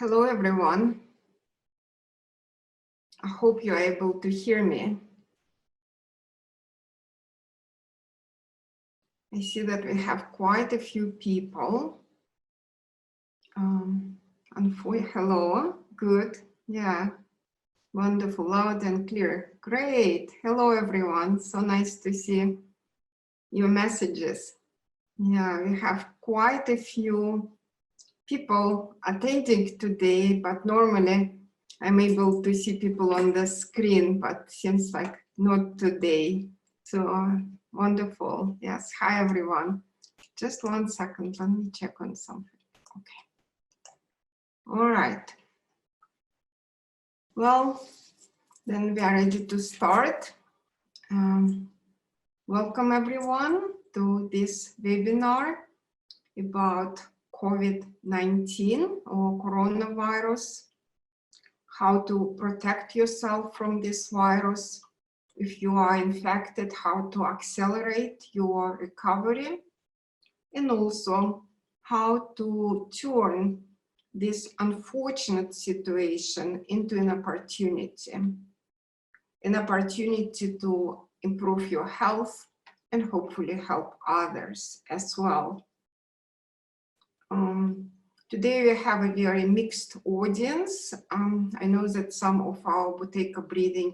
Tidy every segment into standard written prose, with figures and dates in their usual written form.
Hello, everyone. I hope you're able to hear me. I see that we have quite a few people. Hello, good, yeah, wonderful, loud and clear. Great, hello, everyone. So nice to see your messages. Yeah, we have quite a few people attending today, but normally I'm able to see people on the screen, but seems like not today. So wonderful. Yes, hi everyone. Just 1 second, let me check on something. Okay. All right. Well, then we are ready to start. Welcome everyone to this webinar about COVID-19 or coronavirus, how to protect yourself from this virus. If you are infected, how to accelerate your recovery, and also how to turn this unfortunate situation into an opportunity to improve your health and hopefully help others as well. Today we have a very mixed audience. I know that some of our Buteyko Breathing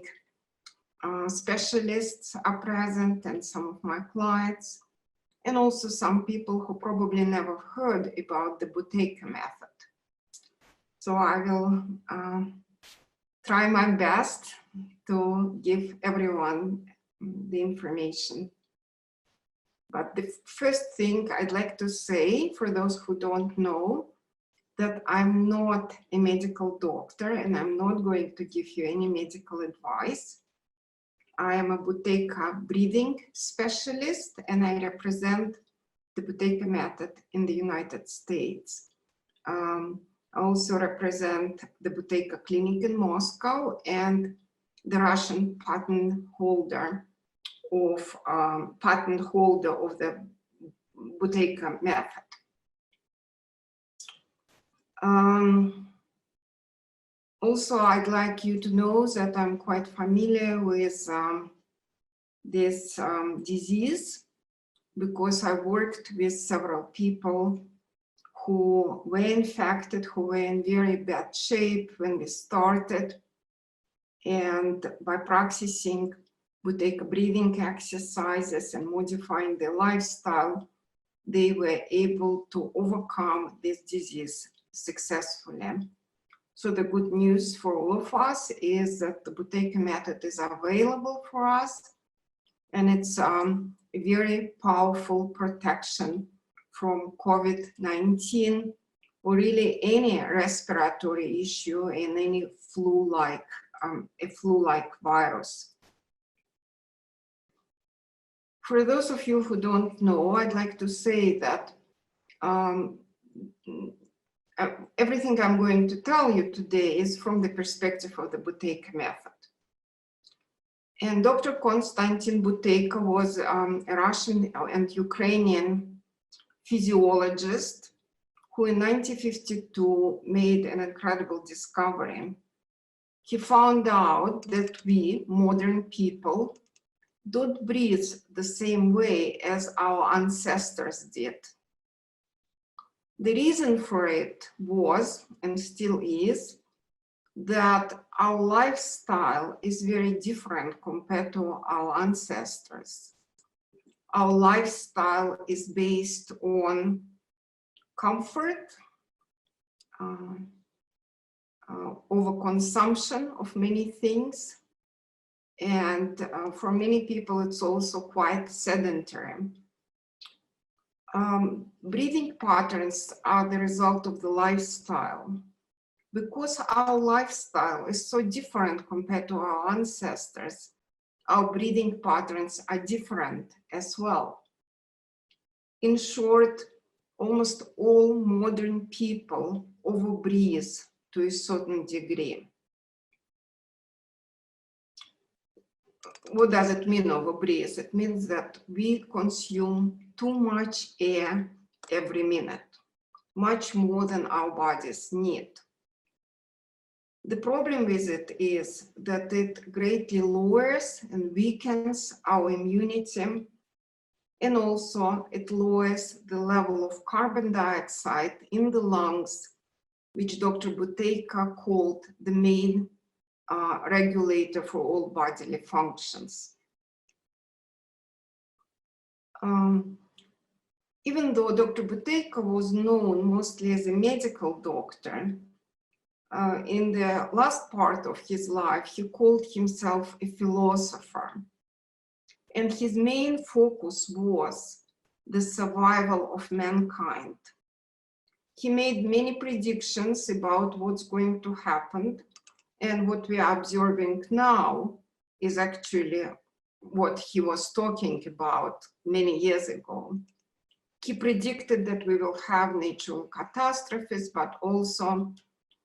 specialists are present and some of my clients, and also some people who probably never heard about the Buteyko Method. So I will try my best to give everyone the information. But the first thing I'd like to say, for those who don't know, that I'm not a medical doctor and I'm not going to give you any medical advice. I am a Buteyko Breathing Specialist and I represent the Buteyko Method in the United States. I also represent the Buteyko Clinic in Moscow and the Russian patent holder of the Buteyko Method. Also, I'd like you to know that I'm quite familiar with this disease because I worked with several people who were infected, who were in very bad shape when we started. And by practicing Buteyko breathing exercises and modifying their lifestyle, they were able to overcome this disease successfully. So the good news for all of us is that the Buteyko Method is available for us, and it's a very powerful protection from COVID-19 or really any respiratory issue in any flu-like virus. For those of you who don't know, I'd like to say that everything I'm going to tell you today is from the perspective of the Buteyko Method. And Dr. Konstantin Buteyko was a Russian and Ukrainian physiologist who in 1952 made an incredible discovery. He found out that we, modern people, don't breathe the same way as our ancestors did. The reason for it was, and still is, that our lifestyle is very different compared to our ancestors. Our lifestyle is based on comfort, overconsumption of many things, and for many people it's also quite sedentary. Breathing patterns are the result of the lifestyle. Because our lifestyle is so different compared to our ancestors, our breathing patterns are different as well. In short, almost all modern people overbreathe to a certain degree. What does it mean, overbreathe? It means that we consume too much air every minute, much more than our bodies need. The problem with it is that it greatly lowers and weakens our immunity, and also it lowers the level of carbon dioxide in the lungs, which Dr. Buteyko called the main regulator for all bodily functions. Even though Dr. Buteyko was known mostly as a medical doctor, in the last part of his life, he called himself a philosopher. And his main focus was the survival of mankind. He made many predictions about what's going to happen, and what we are observing now is actually what he was talking about many years ago. He predicted that we will have natural catastrophes, but also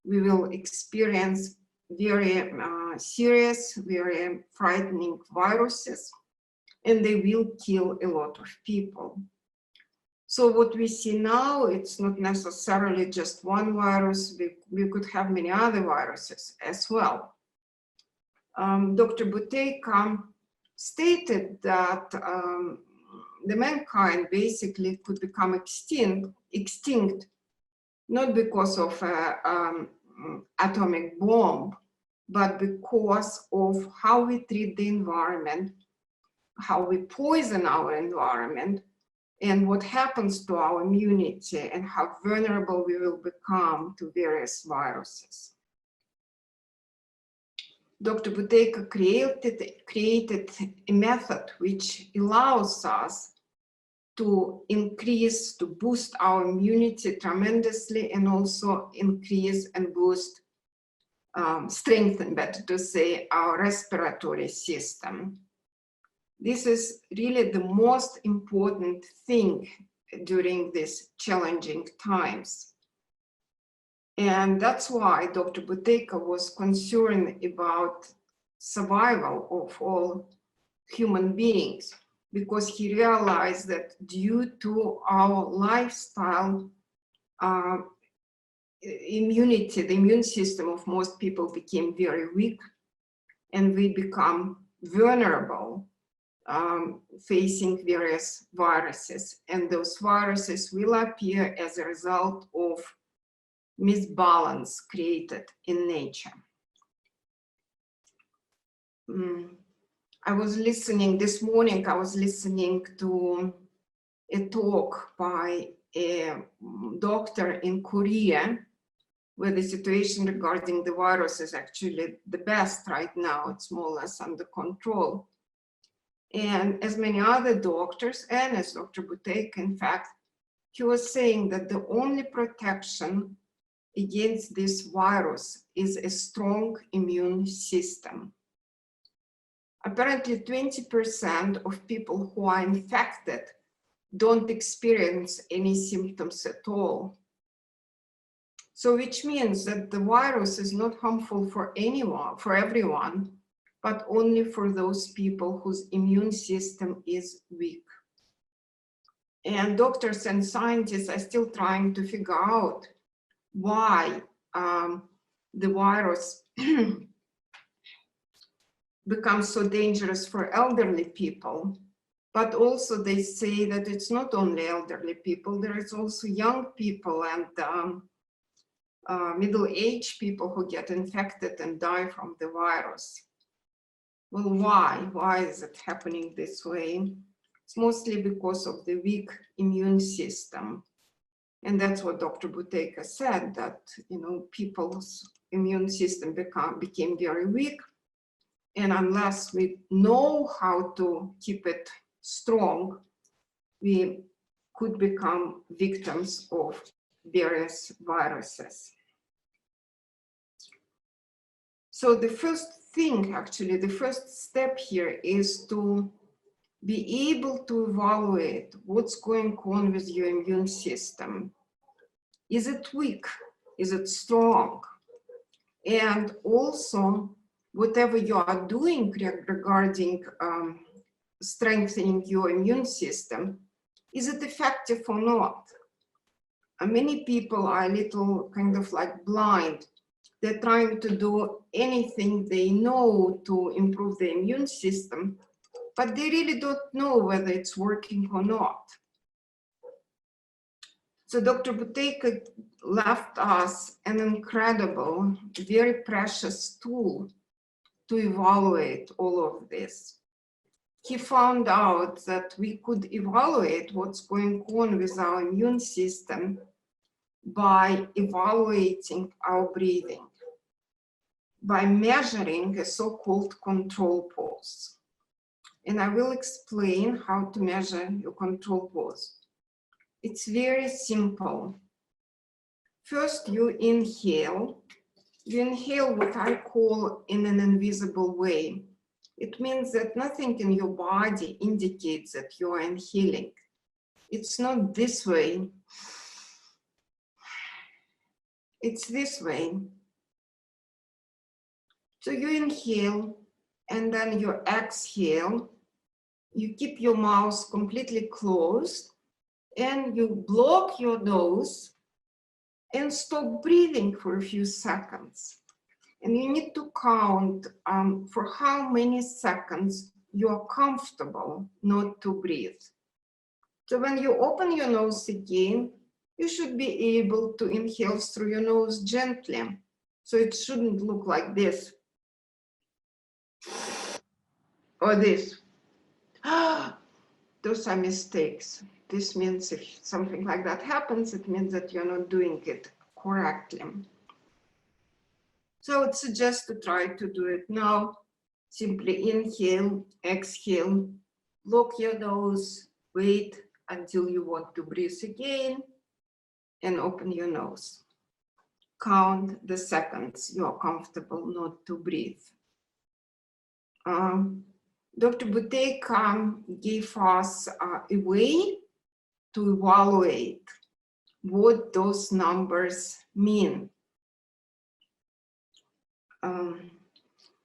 we will experience very serious, very frightening viruses, and they will kill a lot of people. So what we see now, it's not necessarily just one virus. We could have many other viruses as well. Dr. Buteyko stated that the mankind basically could become extinct not because of an atomic bomb, but because of how we treat the environment, how we poison our environment, and what happens to our immunity, and how vulnerable we will become to various viruses. Dr. Buteyko created a method which allows us to increase, to boost our immunity tremendously, and also increase and boost, strengthen, better to say, our respiratory system. This is really the most important thing during these challenging times. And that's why Dr. Buteyko was concerned about survival of all human beings, because he realized that due to our lifestyle, immunity, the immune system of most people became very weak, and we become vulnerable, facing various viruses. And those viruses will appear as a result of misbalance created in nature. I was listening this morning, I was listening to a talk by a doctor in Korea, where the situation regarding the virus is actually the best right now. It's more or less under control. And as many other doctors, and as Dr. Buteyko, in fact, he was saying that the only protection against this virus is a strong immune system. Apparently 20% of people who are infected don't experience any symptoms at all. So which means that the virus is not harmful for anyone, for everyone, but only for those people whose immune system is weak. And doctors and scientists are still trying to figure out why the virus becomes so dangerous for elderly people. But also they say that it's not only elderly people, there is also young people and middle-aged people who get infected and die from the virus. Well, why? Why is it happening this way? It's mostly because of the weak immune system. And that's what Dr. Buteyko said, that people's immune system became very weak. And unless we know how to keep it strong, we could become victims of various viruses. So the first thing, actually, the first step here is to be able to evaluate what's going on with your immune system. Is it weak? Is it strong? And also, whatever you are doing regarding strengthening your immune system, is it effective or not? Many people are a little kind of like blind They're trying to do anything they know to improve the immune system, but they really don't know whether it's working or not. So Dr. Buteyko left us an incredible, very precious tool to evaluate all of this. He found out that we could evaluate what's going on with our immune system by evaluating our breathing, by measuring a so-called control pulse. And I will explain how to measure your control pulse. It's very simple. First, you inhale. You inhale what I call in an invisible way. It means that nothing in your body indicates that you are inhaling. It's not this way. It's this way. So you inhale and then you exhale. You keep your mouth completely closed and you block your nose and stop breathing for a few seconds. And you need to count for how many seconds you are comfortable not to breathe. So when you open your nose again, you should be able to inhale through your nose gently. So it shouldn't look like this or this. Those are mistakes. This means if something like that happens, it means that you're not doing it correctly. So I would suggest to try to do it now. Simply inhale, exhale, block your nose, wait until you want to breathe again, and open your nose. Count the seconds you are comfortable not to breathe. Dr. Buteyko gave us a way to evaluate what those numbers mean.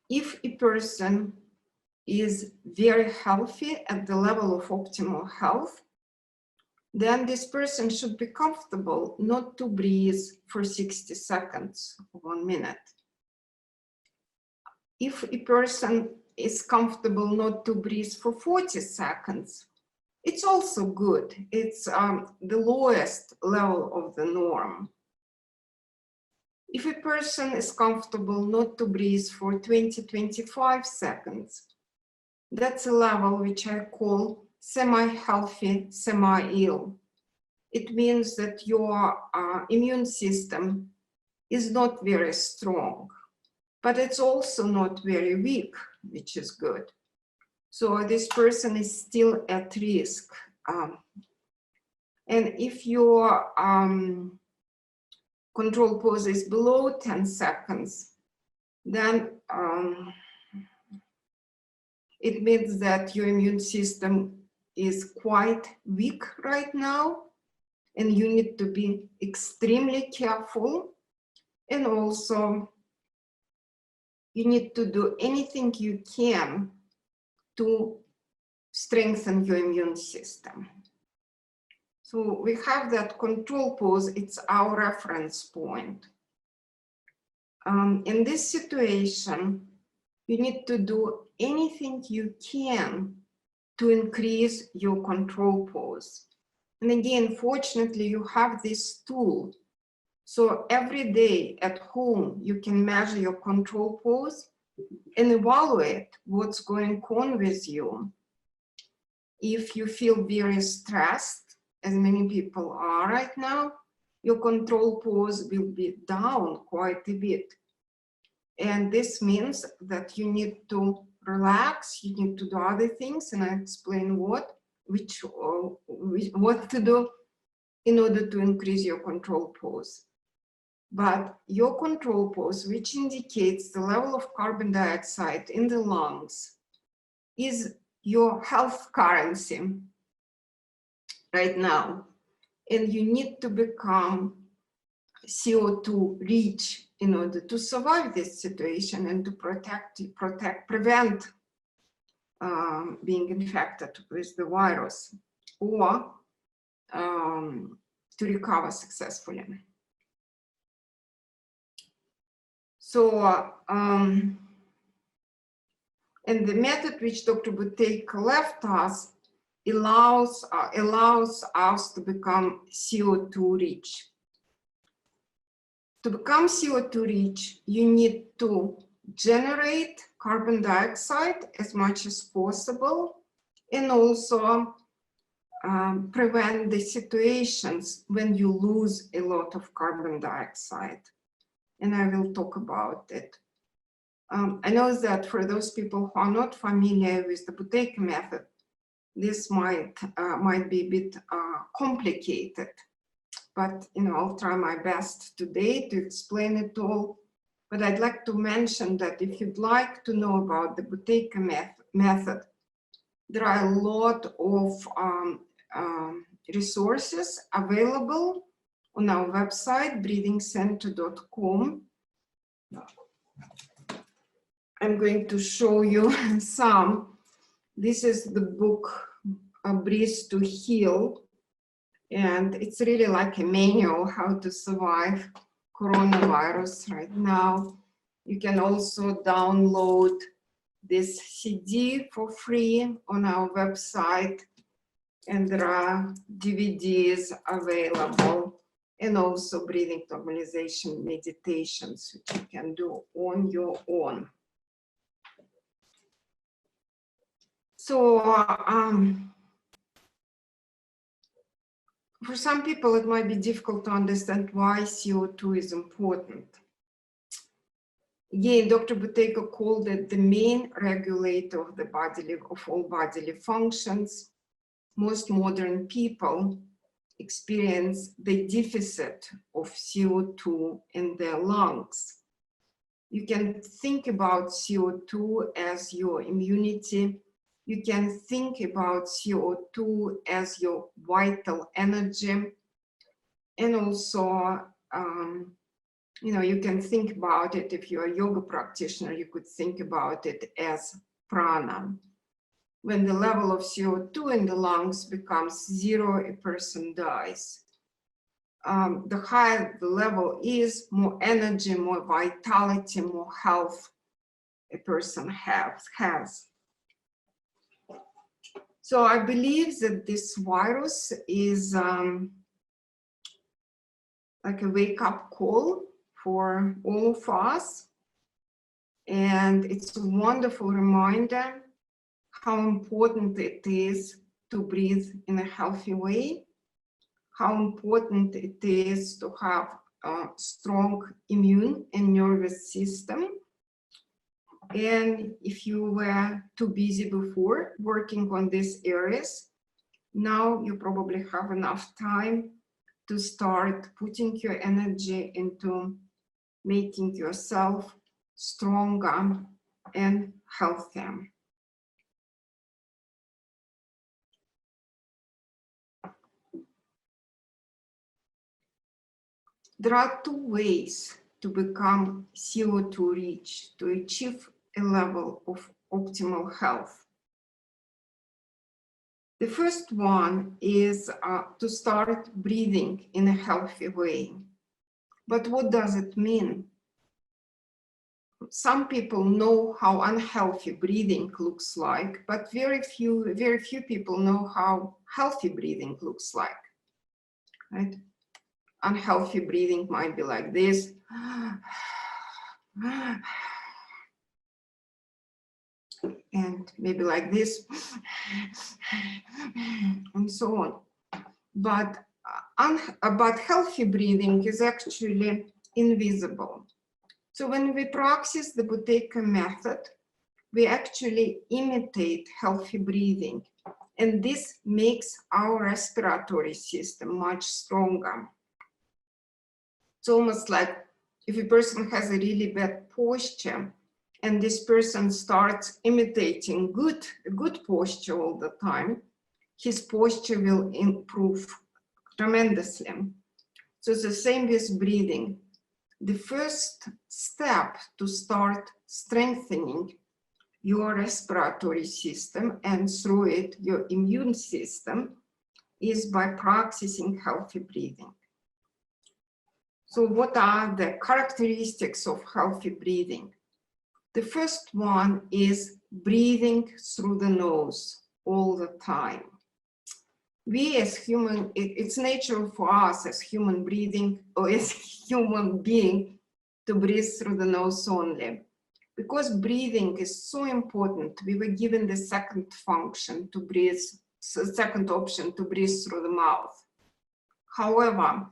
If a person is very healthy at the level of optimal health, then this person should be comfortable not to breathe for 60 seconds, 1 minute. If a person is comfortable not to breathe for 40 seconds, it's also good. It's the lowest level of the norm. If a person is comfortable not to breathe for 20-25 seconds, that's a level which I call semi-healthy, semi-ill. It means that your immune system is not very strong, but it's also not very weak, which is good. So this person is still at risk. And if your control pause is below 10 seconds, then it means that your immune system is quite weak right now, and you need to be extremely careful. And also, you need to do anything you can to strengthen your immune system. So we have that control pause, it's our reference point. In this situation, you need to do anything you can to increase your control pause. And again, fortunately, you have this tool. So every day at home, you can measure your control pause and evaluate what's going on with you. If you feel very stressed, as many people are right now, your control pause will be down quite a bit. And this means that you need to relax, you need to do other things, and I explain what to do in order to increase your control pause. But your control pause, which indicates the level of carbon dioxide in the lungs, is your health currency right now. And you need to become CO2 rich in order to survive this situation and to prevent being infected with the virus, or to recover successfully. So, and the method which Dr. Buteyko left us allows us to become CO2 rich. To become CO2 rich, you need to generate carbon dioxide as much as possible, and also prevent the situations when you lose a lot of carbon dioxide. And I will talk about it. I know that for those people who are not familiar with the Buteyko method, this might be a bit complicated, but I'll try my best today to explain it all. But I'd like to mention that if you'd like to know about the Buteyko method, there are a lot of resources available on our website, breathingcenter.com. I'm going to show you some. This is the book, Breathe to Heal, and it's really like a manual how to survive coronavirus right now. You can also download this CD for free on our website, and there are DVDs available, and also breathing normalization meditations, which you can do on your own. So for some people, it might be difficult to understand why CO2 is important. Again, Dr. Buteyko called it the main regulator of the bodily, of all bodily functions. Most modern people experience the deficit of CO2 in their lungs. You can think about CO2 as your immunity. You can think about CO2 as your vital energy. And also, you can think about it, if you're a yoga practitioner, you could think about it as prana. When the level of CO2 in the lungs becomes 0, a person dies. The higher the level is, more energy, more vitality, more health a person has. So I believe that this virus is like a wake-up call for all of us. And it's a wonderful reminder how important it is to breathe in a healthy way, how important it is to have a strong immune and nervous system. And if you were too busy before working on these areas, now you probably have enough time to start putting your energy into making yourself stronger and healthier. There are two ways to become CO2 rich, to achieve a level of optimal health. The first one is to start breathing in a healthy way. But what does it mean? Some people know how unhealthy breathing looks like, but very few people know how healthy breathing looks like, right? Unhealthy breathing might be like this. And maybe like this, and so on. But healthy breathing is actually invisible. So when we practice the Buteyko method, we actually imitate healthy breathing. And this makes our respiratory system much stronger. It's almost like if a person has a really bad posture and this person starts imitating good posture all the time, his posture will improve tremendously. So it's the same with breathing. The first step to start strengthening your respiratory system and through it your immune system is by practicing healthy breathing. So what are the characteristics of healthy breathing? The first one is breathing through the nose all the time. We as human, it's natural for us as human breathing or as human being to breathe through the nose only. Because breathing is so important, we were given the second function to breathe, second option to breathe through the mouth. However,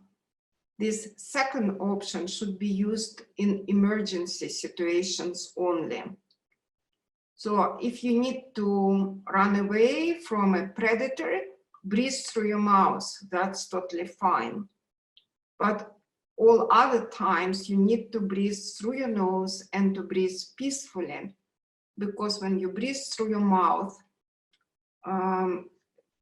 this second option should be used in emergency situations only. So if you need to run away from a predator, breathe through your mouth, that's totally fine. But all other times you need to breathe through your nose and to breathe peacefully, because when you breathe through your mouth,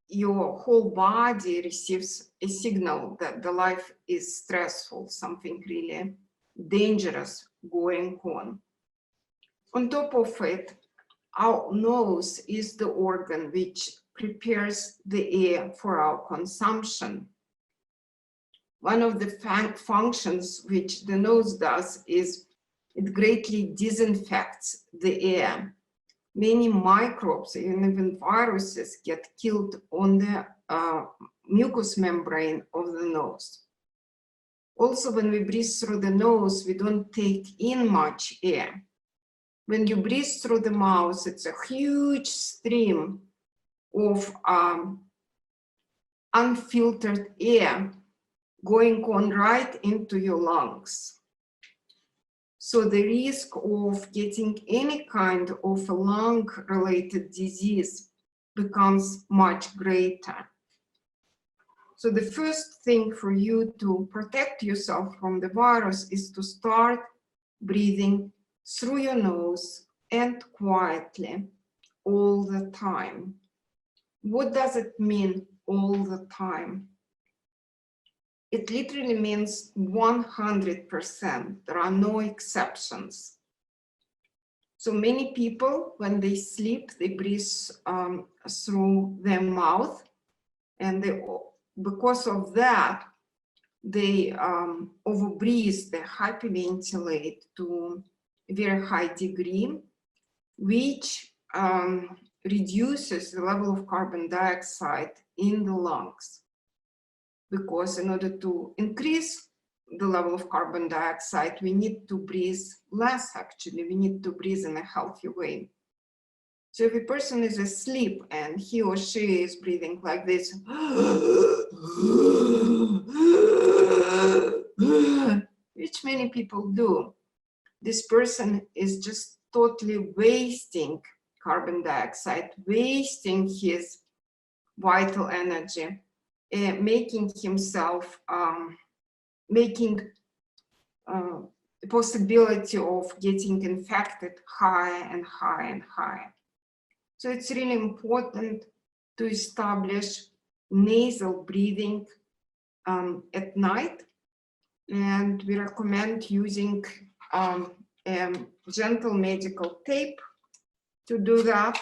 your whole body receives a signal that the life is stressful, something really dangerous going on. On top of it, our nose is the organ which prepares the air for our consumption. One of the functions which the nose does is it greatly disinfects the air. Many microbes and even viruses get killed on the mucous membrane of the nose. Also, when we breathe through the nose, we don't take in much air. When you breathe through the mouth, it's a huge stream of unfiltered air going on right into your lungs. So the risk of getting any kind of a lung-related disease becomes much greater. So the first thing for you to protect yourself from the virus is to start breathing through your nose and quietly all the time. What does it mean all the time? It literally means 100%. There are no exceptions. So many people, when they sleep, they breathe through their mouth, and because of that, they overbreathe, they hyperventilate to a very high degree, which reduces the level of carbon dioxide in the lungs. Because in order to increase the level of carbon dioxide, we need to breathe less, actually. We need to breathe in a healthy way. So if a person is asleep and he or she is breathing like this, which many people do, this person is just totally wasting carbon dioxide, wasting his vital energy, making himself, making the possibility of getting infected higher and higher and higher. So it's really important to establish nasal breathing at night. And we recommend using a gentle medical tape to do that.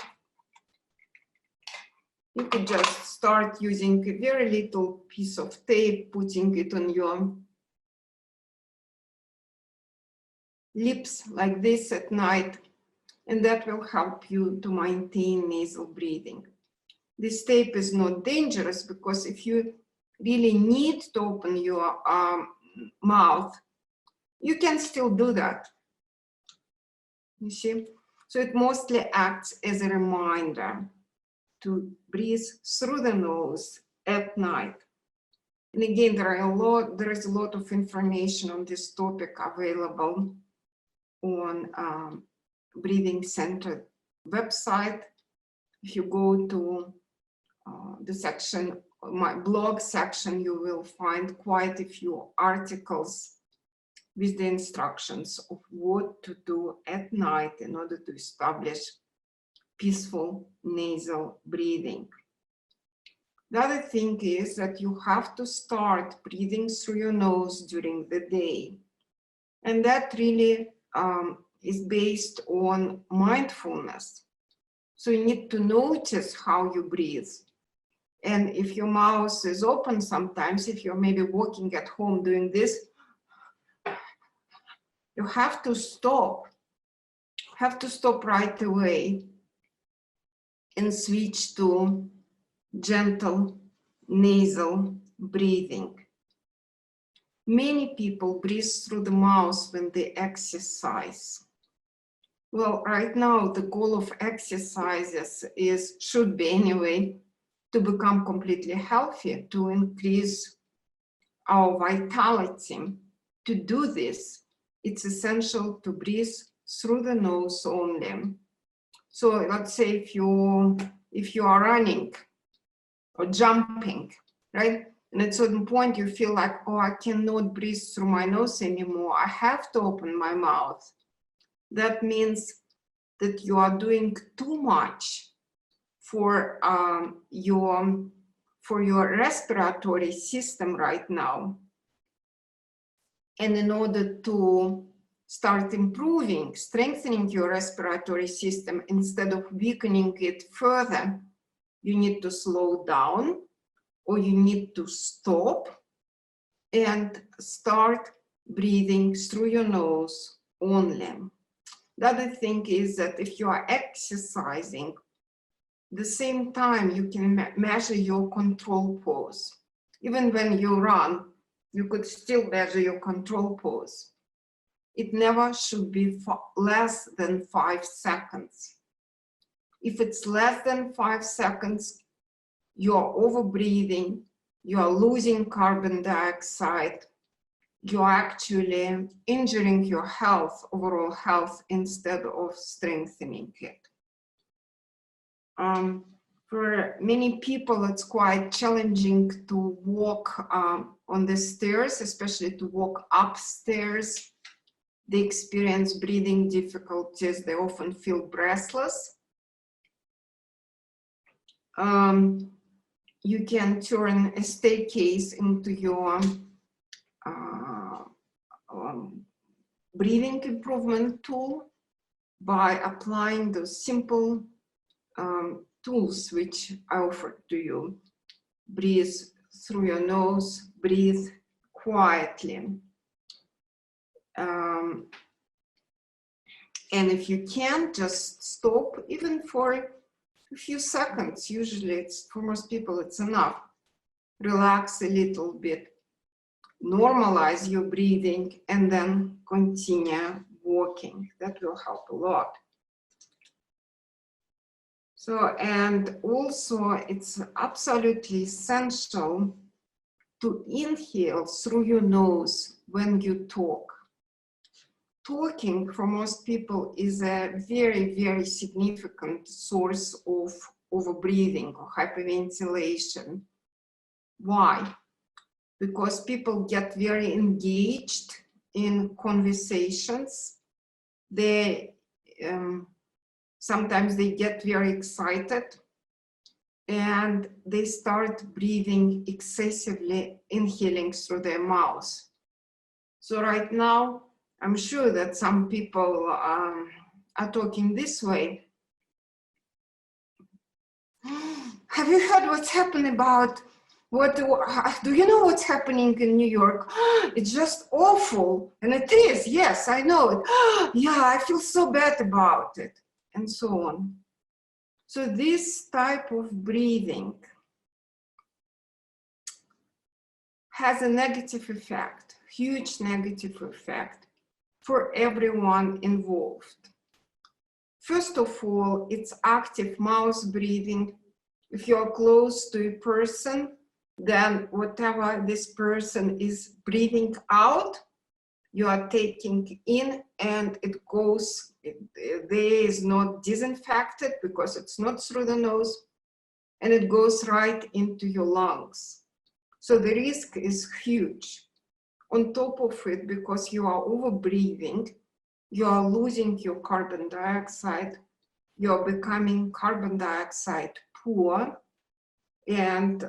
You could just start using a very little piece of tape, putting it on your lips like this at night, and that will help you to maintain nasal breathing. This tape is not dangerous because if you really need to open your mouth, you can still do that. You see? So it mostly acts as a reminder to breathe through the nose at night. And again, there is a lot of information on this topic available on Breathing Center website. If you go to the section, my blog section, you will find quite a few articles with the instructions of what to do at night in order to establish peaceful nasal breathing. The other thing is that you have to start breathing through your nose during the day. And that really is based on mindfulness. So you need to notice how you breathe. And if your mouth is open sometimes, if you're maybe walking at home doing this, you have to stop right away and switch to gentle nasal breathing. Many people breathe through the mouth when they exercise. Well, right now, the goal of exercises should be anyway, to become completely healthy, to increase our vitality. To do this, it's essential to breathe through the nose only. So let's say if you are running or jumping, right? And at a certain point you feel like, oh, I cannot breathe through my nose anymore. I have to open my mouth. That means that you are doing too much for your respiratory system right now. And in order to start improving, strengthening your respiratory system instead of weakening it further, you need to slow down, or you need to stop and start breathing through your nose only. The other thing is that if you are exercising, at the same time you can measure your control pause. Even when you run, you could still measure your control pause. It never should be less than 5 seconds. If it's less than 5 seconds, you're over-breathing, you're losing carbon dioxide, you're actually injuring your health, overall health, instead of strengthening it. For many people, it's quite challenging to walk on the stairs, especially to walk upstairs. They experience breathing difficulties. They often feel breathless. You can turn a staircase into your breathing improvement tool by applying those simple tools which I offered to you. Breathe through your nose, breathe quietly. And if you can, just stop even for a few seconds. Usually it's, for most people, it's enough. Relax a little bit, normalize your breathing, and then continue walking. That will help a lot. So, and also it's absolutely essential to inhale through your nose when you talk. Talking for most people is a very, very significant source of overbreathing or hyperventilation. Why? Because people get very engaged in conversations. They sometimes they get very excited and they start breathing excessively, inhaling through their mouth. So right now, I'm sure that some people are talking this way. Have you heard what's happening about do you know what's happening in New York? It's just awful. And it is, yes, I know it. Yeah, I feel so bad about it, and so on. So this type of breathing has a negative effect, huge negative effect for everyone involved. First of all, it's active mouth breathing. If you're close to a person, then whatever this person is breathing out, you are taking in, and it goes, there is not disinfected because it's not through the nose, and it goes right into your lungs. So the risk is huge. On top of it, because you are over breathing, you are losing your carbon dioxide, you are becoming carbon dioxide poor, and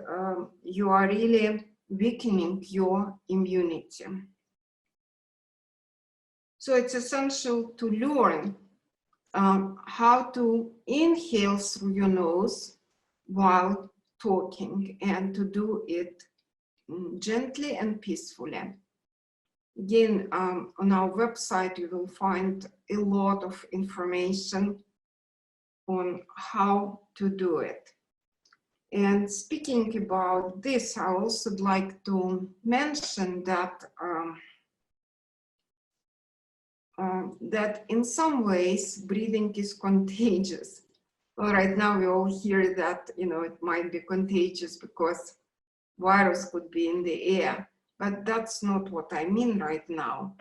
you are really weakening your immunity. So it's essential to learn how to inhale through your nose while talking, and to do it gently and peacefully. Again, on our website, you will find a lot of information on how to do it. And speaking about this, I also like to mention that that in some ways breathing is contagious. Well, right now we all hear that, you know, it might be contagious because virus could be in the air, but that's not what I mean right now.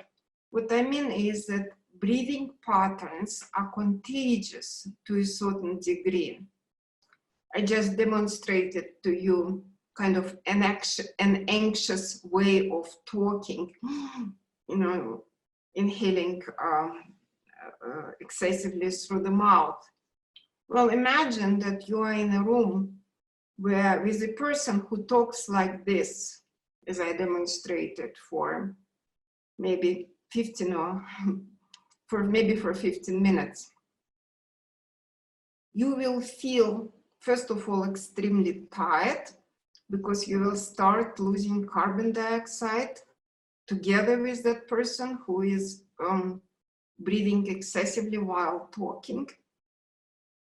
What I mean is that breathing patterns are contagious to a certain degree. I just demonstrated to you kind of an anxious way of talking, you know, inhaling excessively through the mouth. Well, imagine that you are in a room where with a person who talks like this, as I demonstrated for maybe 15 or for 15 minutes. You will feel, first of all, extremely tired because you will start losing carbon dioxide together with that person who is breathing excessively while talking,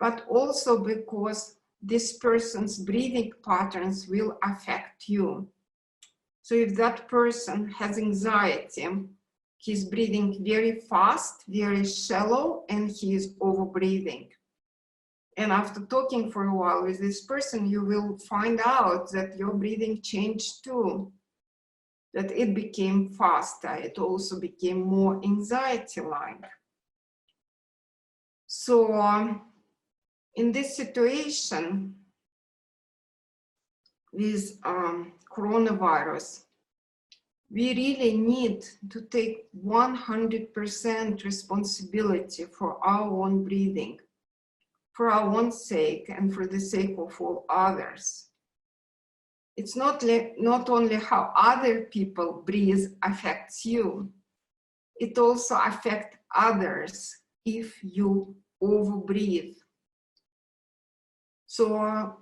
but also because this person's breathing patterns will affect you. So if that person has anxiety, he's breathing very fast, very shallow, and he is over-breathing. And after talking for a while with this person, you will find out that your breathing changed too, that it became faster. It also became more anxiety-like. So in this situation with coronavirus, we really need to take 100% responsibility for our own breathing, for our own sake and for the sake of all others. It's not only how other people breathe affects you, it also affects others if you overbreathe. So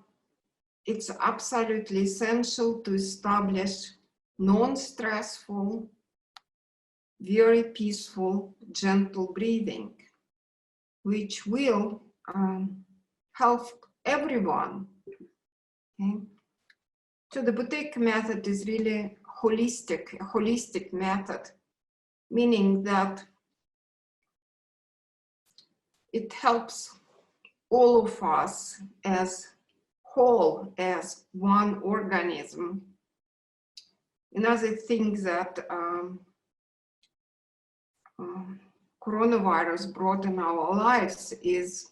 it's absolutely essential to establish non-stressful, very peaceful, gentle breathing, which will help everyone. Okay? So the Buteyko method is really a holistic method, meaning that it helps all of us as whole, as one organism. Another thing that coronavirus brought in our lives is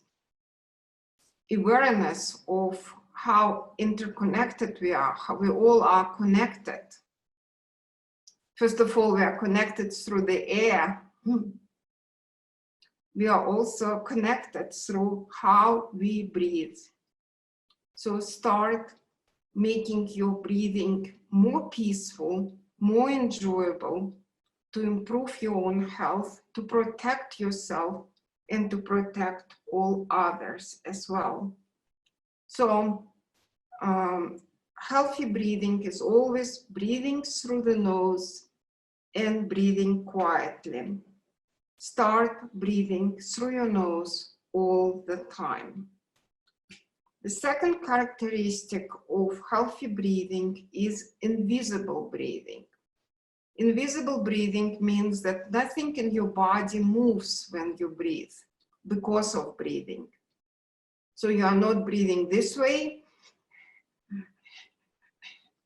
awareness of how interconnected we are, how we all are connected. First of all, we are connected through the air. We are also connected through how we breathe. So start making your breathing more peaceful, more enjoyable, to improve your own health, to protect yourself, and to protect all others as well. So healthy breathing is always breathing through the nose and breathing quietly. Start breathing through your nose all the time. The second characteristic of healthy breathing is invisible breathing. Invisible breathing means that nothing in your body moves when you breathe because of breathing. So you are not breathing this way.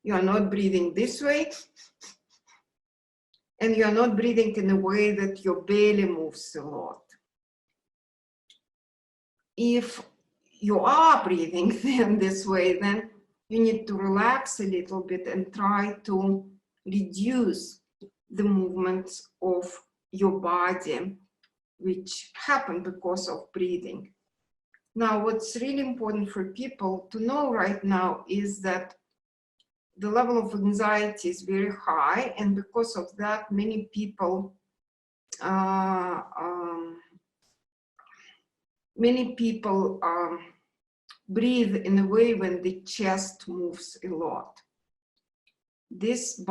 You are not breathing this way. And you are not breathing in a way that your belly moves a lot. If you are breathing in this way, then you need to relax a little bit and try to reduce the movements of your body, which happen because of breathing. Now, what's really important for people to know right now is that the level of anxiety is very high, and because of that, many people breathe in a way when the chest moves a lot. This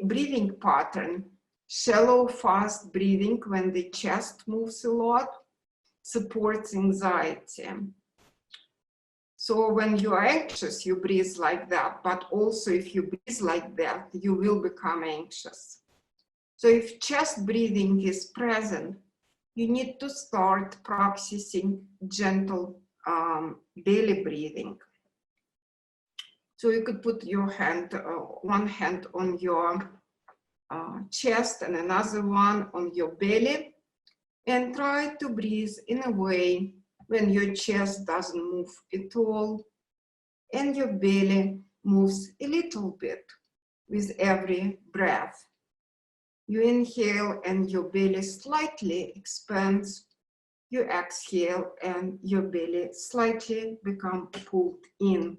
breathing pattern Shallow, fast breathing when the chest moves a lot supports anxiety. So when you are anxious, you breathe like that, but also if you breathe like that, you will become anxious. So if chest breathing is present, you need to start practicing gentle belly breathing. So you could put your hand, one hand on your chest and another one on your belly, and try to breathe in a way when your chest doesn't move at all and your belly moves a little bit with every breath. You inhale and your belly slightly expands. You exhale and your belly slightly becomes pulled in.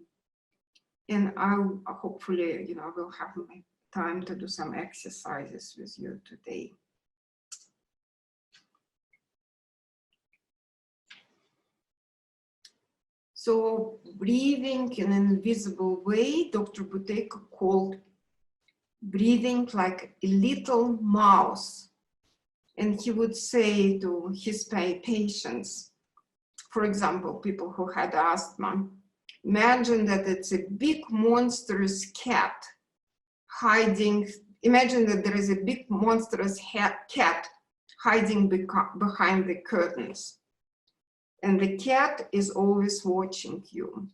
And I'll hopefully, will have my time to do some exercises with you today. So breathing in an invisible way, Dr. Buteyko called breathing like a little mouse. And he would say to his patients, for example, people who had asthma, imagine that it's a big monstrous cat hiding. Imagine that there is a big monstrous cat hiding behind the curtains. And the cat is always watching you.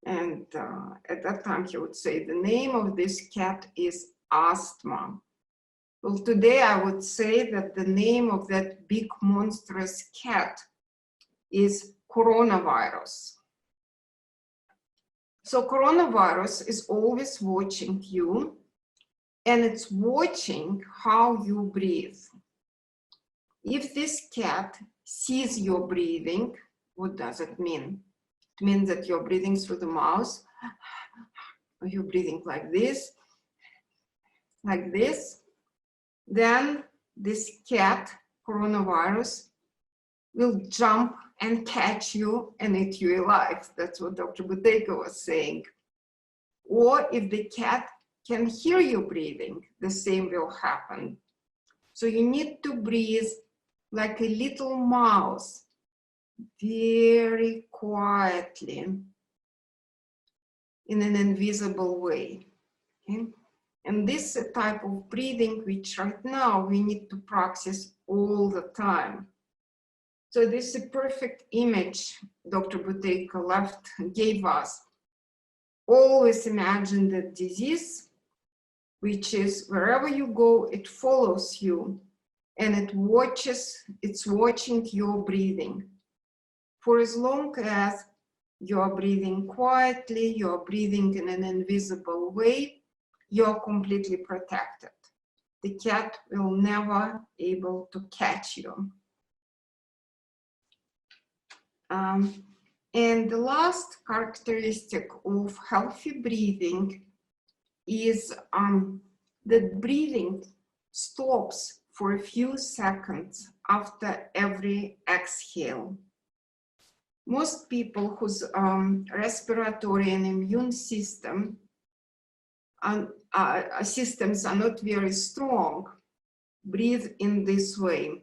And at that time, he would say, the name of this cat is asthma. Well, today I would say that the name of that big monstrous cat is coronavirus. So coronavirus is always watching you, and it's watching how you breathe. If this cat sees your breathing, what does it mean? It means that you're breathing through the mouth, or you're breathing like this, then this cat, coronavirus, will jump and catch you and eat you alive. That's what Dr. Buteyko was saying. Or if the cat can hear you breathing, the same will happen. So you need to breathe like a little mouse, very quietly, in an invisible way. Okay? And this is a type of breathing which right now we need to practice all the time. So this is a perfect image Dr. Buteyko gave us. Always imagine the disease, which is wherever you go, it follows you and it's watching your breathing. For as long as you are breathing quietly, you are breathing in an invisible way, you are completely protected. The cat will never be able to catch you. And the last characteristic of healthy breathing is that breathing stops for a few seconds after every exhale. Most people whose respiratory and immune systems are not very strong breathe in this way.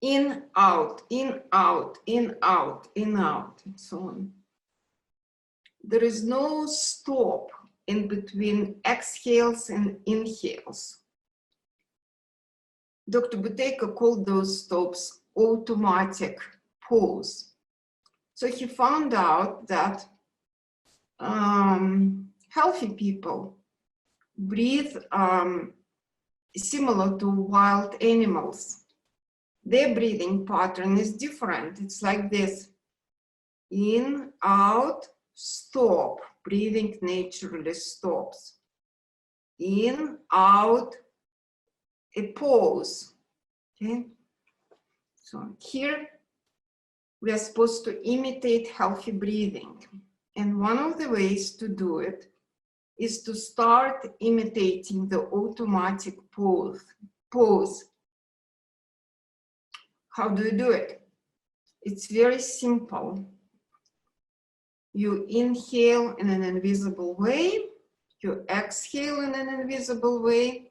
In, out, in, out, in, out, in, out, and so on. There is no stop in between exhales and inhales. Dr. Buteyko called those stops automatic pause. So he found out that healthy people breathe similar to wild animals. Their breathing pattern is different. It's like this. In, out, stop. Breathing naturally stops. In, out, a pause. Okay? So here we are supposed to imitate healthy breathing. And one of the ways to do it is to start imitating the automatic pause. How do you do it? It's very simple. You inhale in an invisible way, You exhale in an invisible way,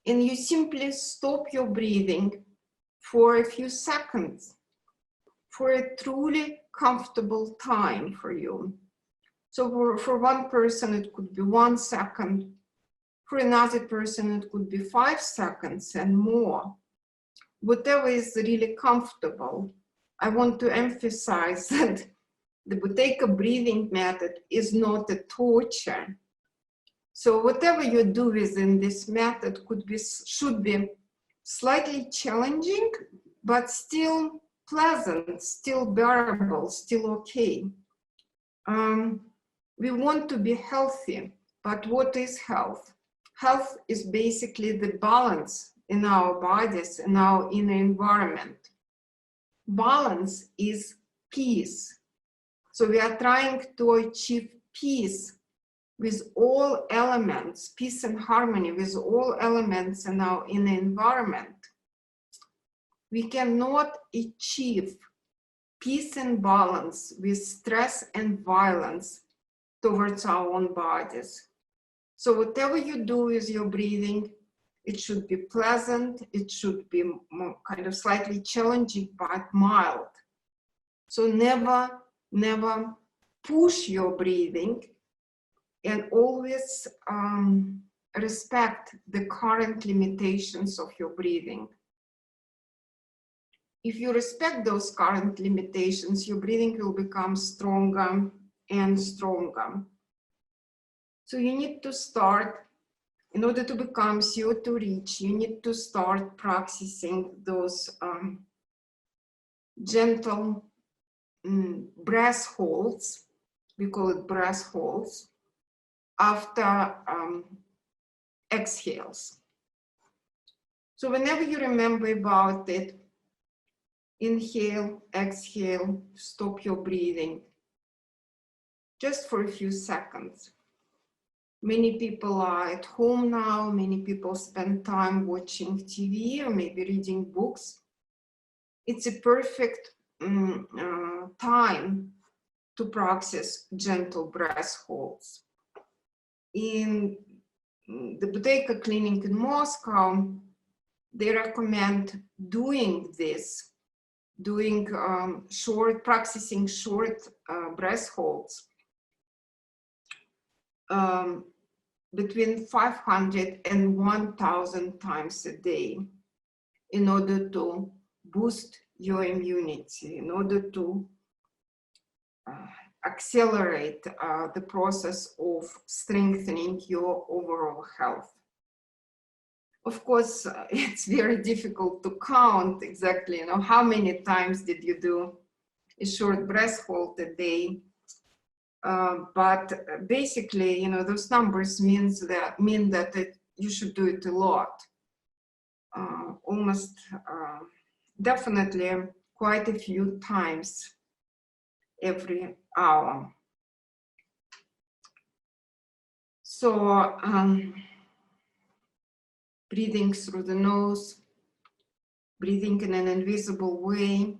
and you simply stop your breathing for a few seconds for a truly comfortable time for you. So for one person, it could be 1 second. For another person, it could be 5 seconds and more. Whatever is really comfortable. I want to emphasize that the Buteyko breathing method is not a torture. So whatever you do within this method should be slightly challenging, but still pleasant, still bearable, still okay. We want to be healthy, but what is health? Health is basically the balance in our bodies, in our inner environment. Balance is peace. So we are trying to achieve peace with all elements, peace and harmony with all elements in our inner environment. We cannot achieve peace and balance with stress and violence towards our own bodies. So whatever you do with your breathing, it should be pleasant, it should be more kind of slightly challenging, but mild. So never push your breathing, and always respect the current limitations of your breathing. If you respect those current limitations, your breathing will become stronger and stronger. So you need to start, in order to become CO2 rich, you need to start practicing those gentle breath holds. We call it breath holds after exhales. So whenever you remember about it, inhale, exhale, stop your breathing, just for a few seconds. Many people are at home now, many people spend time watching TV or maybe reading books. It's a perfect time to practice gentle breath holds. In the Buteyko clinic in Moscow, they recommend doing this, practicing short breath holds between 500 and 1,000 times a day in order to boost your immunity, in order to accelerate the process of strengthening your overall health. Of course, it's very difficult to count exactly, how many times did you do a short breath hold a day. But basically, those numbers mean that you should do it a lot. Almost definitely quite a few times every hour. So breathing through the nose, breathing in an invisible way,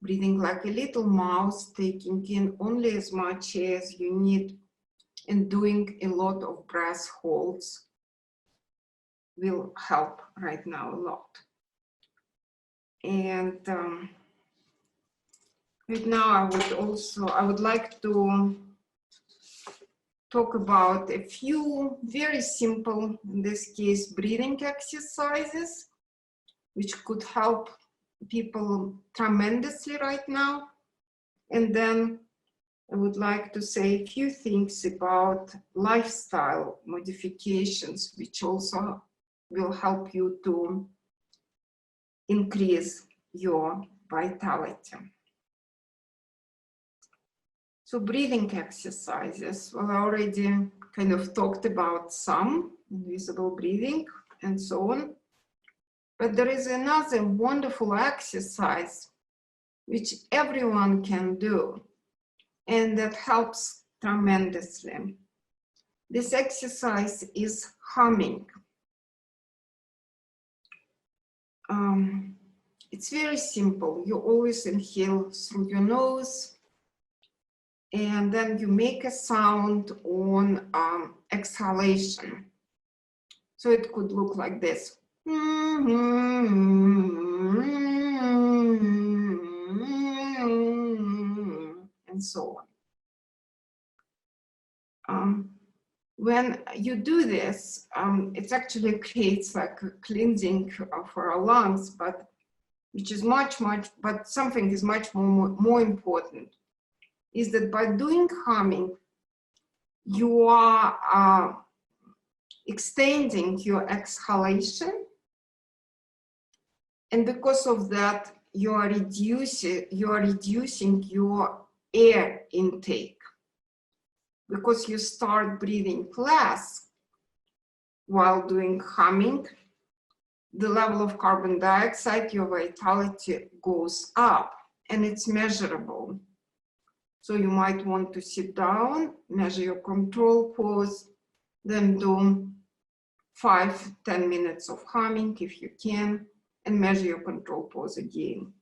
breathing like a little mouse, taking in only as much as you need, and doing a lot of breath holds will help right now a lot. And right now I would like to talk about a few very simple, in this case, breathing exercises, which could help people tremendously right now. And then I would like to say a few things about lifestyle modifications, which also will help you to increase your vitality. So breathing exercises, well, I already kind of talked about some, invisible breathing and so on. But there is another wonderful exercise which everyone can do, and that helps tremendously. This exercise is humming. It's very simple. You always inhale through your nose And then you make a sound on exhalation. So it could look like this. And so on. When you do this, it actually creates like a cleansing for our lungs, but which is but something is much more important, is that by doing humming, you are extending your exhalation, and because of that, you are reducing your air intake. Because you start breathing less while doing humming, the level of carbon dioxide, your vitality goes up, and it's measurable. So you might want to sit down, measure your control pose, then do 5-10 minutes of humming if you can, and measure your control pose again.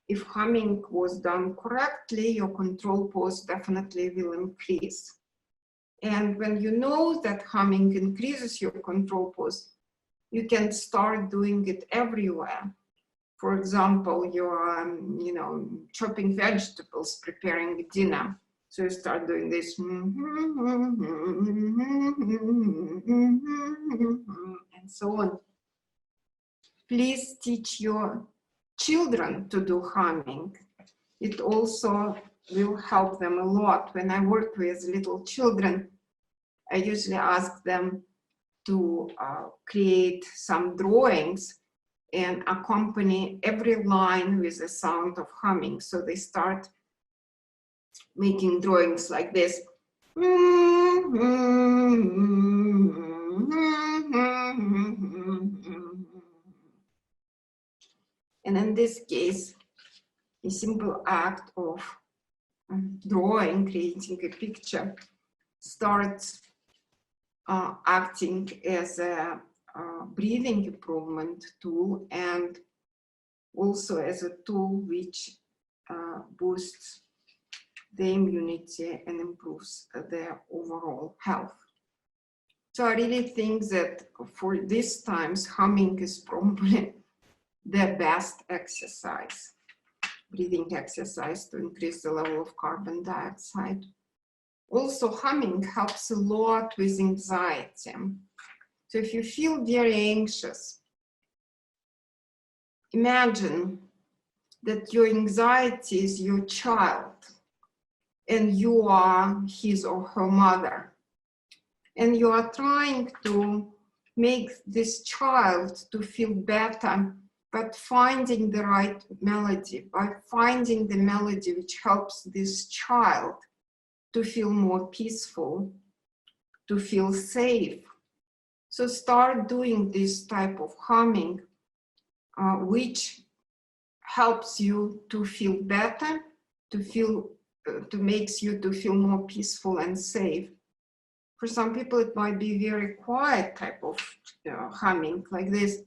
If humming was done correctly, your control pose definitely will increase. And when you know that humming increases your control pose, you can start doing it everywhere. For example, you're, chopping vegetables, preparing dinner. So you start doing this, and so on. Please teach your children to do humming. It also will help them a lot. When I work with little children, I usually ask them to create some drawings and accompany every line with the sound of humming. So they start making drawings like this. And in this case, a simple act of drawing, creating a picture, starts acting as a breathing improvement tool, and also as a tool which boosts the immunity and improves their overall health. So I really think that for these times, humming is probably the best exercise, breathing exercise to increase the level of carbon dioxide. Also, humming helps a lot with anxiety. So if you feel very anxious, imagine that your anxiety is your child and you are his or her mother. And you are trying to make this child to feel better, but finding the right melody, by finding the melody which helps this child to feel more peaceful, to feel safe. So start doing this type of humming, which helps you to feel better, to makes you to feel more peaceful and safe. For some people, it might be very quiet type of humming, like this.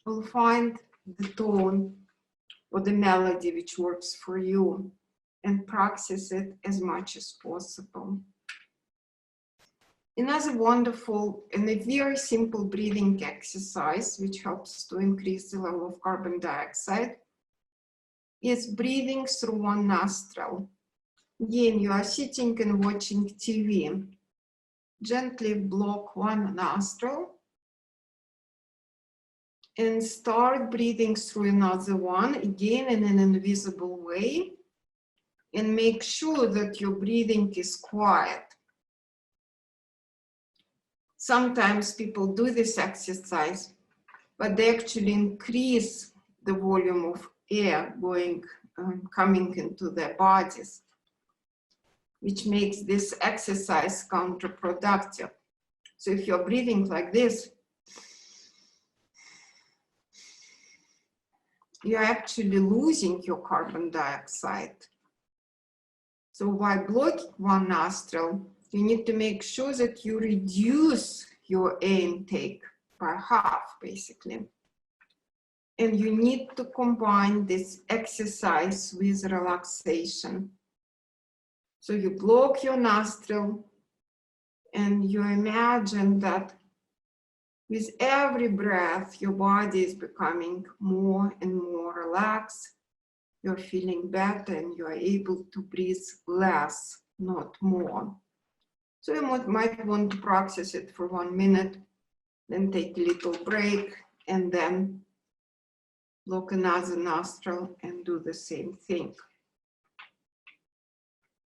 You'll find the tone or the melody which works for you, and practice it as much as possible. Another wonderful and a very simple breathing exercise which helps to increase the level of carbon dioxide is breathing through one nostril. Again, you are sitting and watching TV. Gently block one nostril and start breathing through another one, again in an invisible way, and make sure that your breathing is quiet. Sometimes people do this exercise, but they actually increase the volume of air coming into their bodies, which makes this exercise counterproductive. So if you're breathing like this, you're actually losing your carbon dioxide. So while blocking one nostril, you need to make sure that you reduce your air intake by half, basically. And you need to combine this exercise with relaxation. So you block your nostril and you imagine that with every breath, your body is becoming more and more relaxed. You're feeling better and you are able to breathe less, not more. So you might want to practice it for 1 minute, then take a little break, and then block another nostril and do the same thing.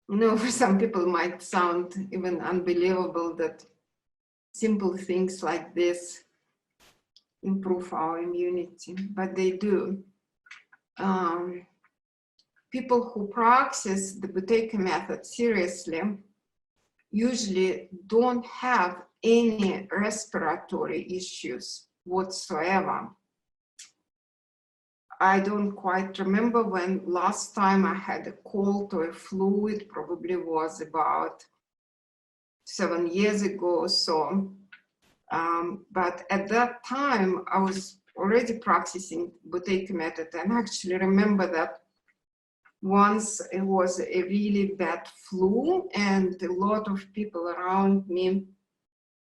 You know, for some people it might sound even unbelievable that simple things like this improve our immunity, but they do. People who practice the Buteyko method seriously usually don't have any respiratory issues whatsoever. I don't quite remember when last time I had a cold or a flu. It probably was about 7 years ago or so. But at that time, I was already practicing Buteyko method, and I actually remember that once it was a really bad flu, and a lot of people around me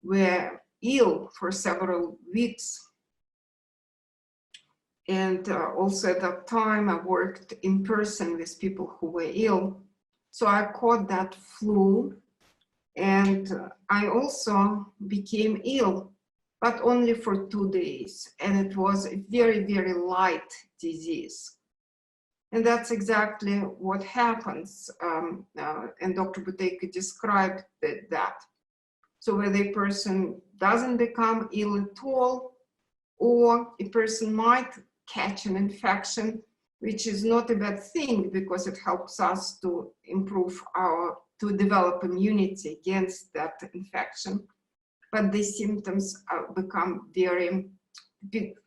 were ill for several weeks. And also at that time, I worked in person with people who were ill. So I caught that flu, and I also became ill, but only for 2 days. And it was a very, very light disease. And that's exactly what happens. And Dr. Buteyko described that. So whether a person doesn't become ill at all, or a person might catch an infection, which is not a bad thing because it helps us to to develop immunity against that infection. But the symptoms become very,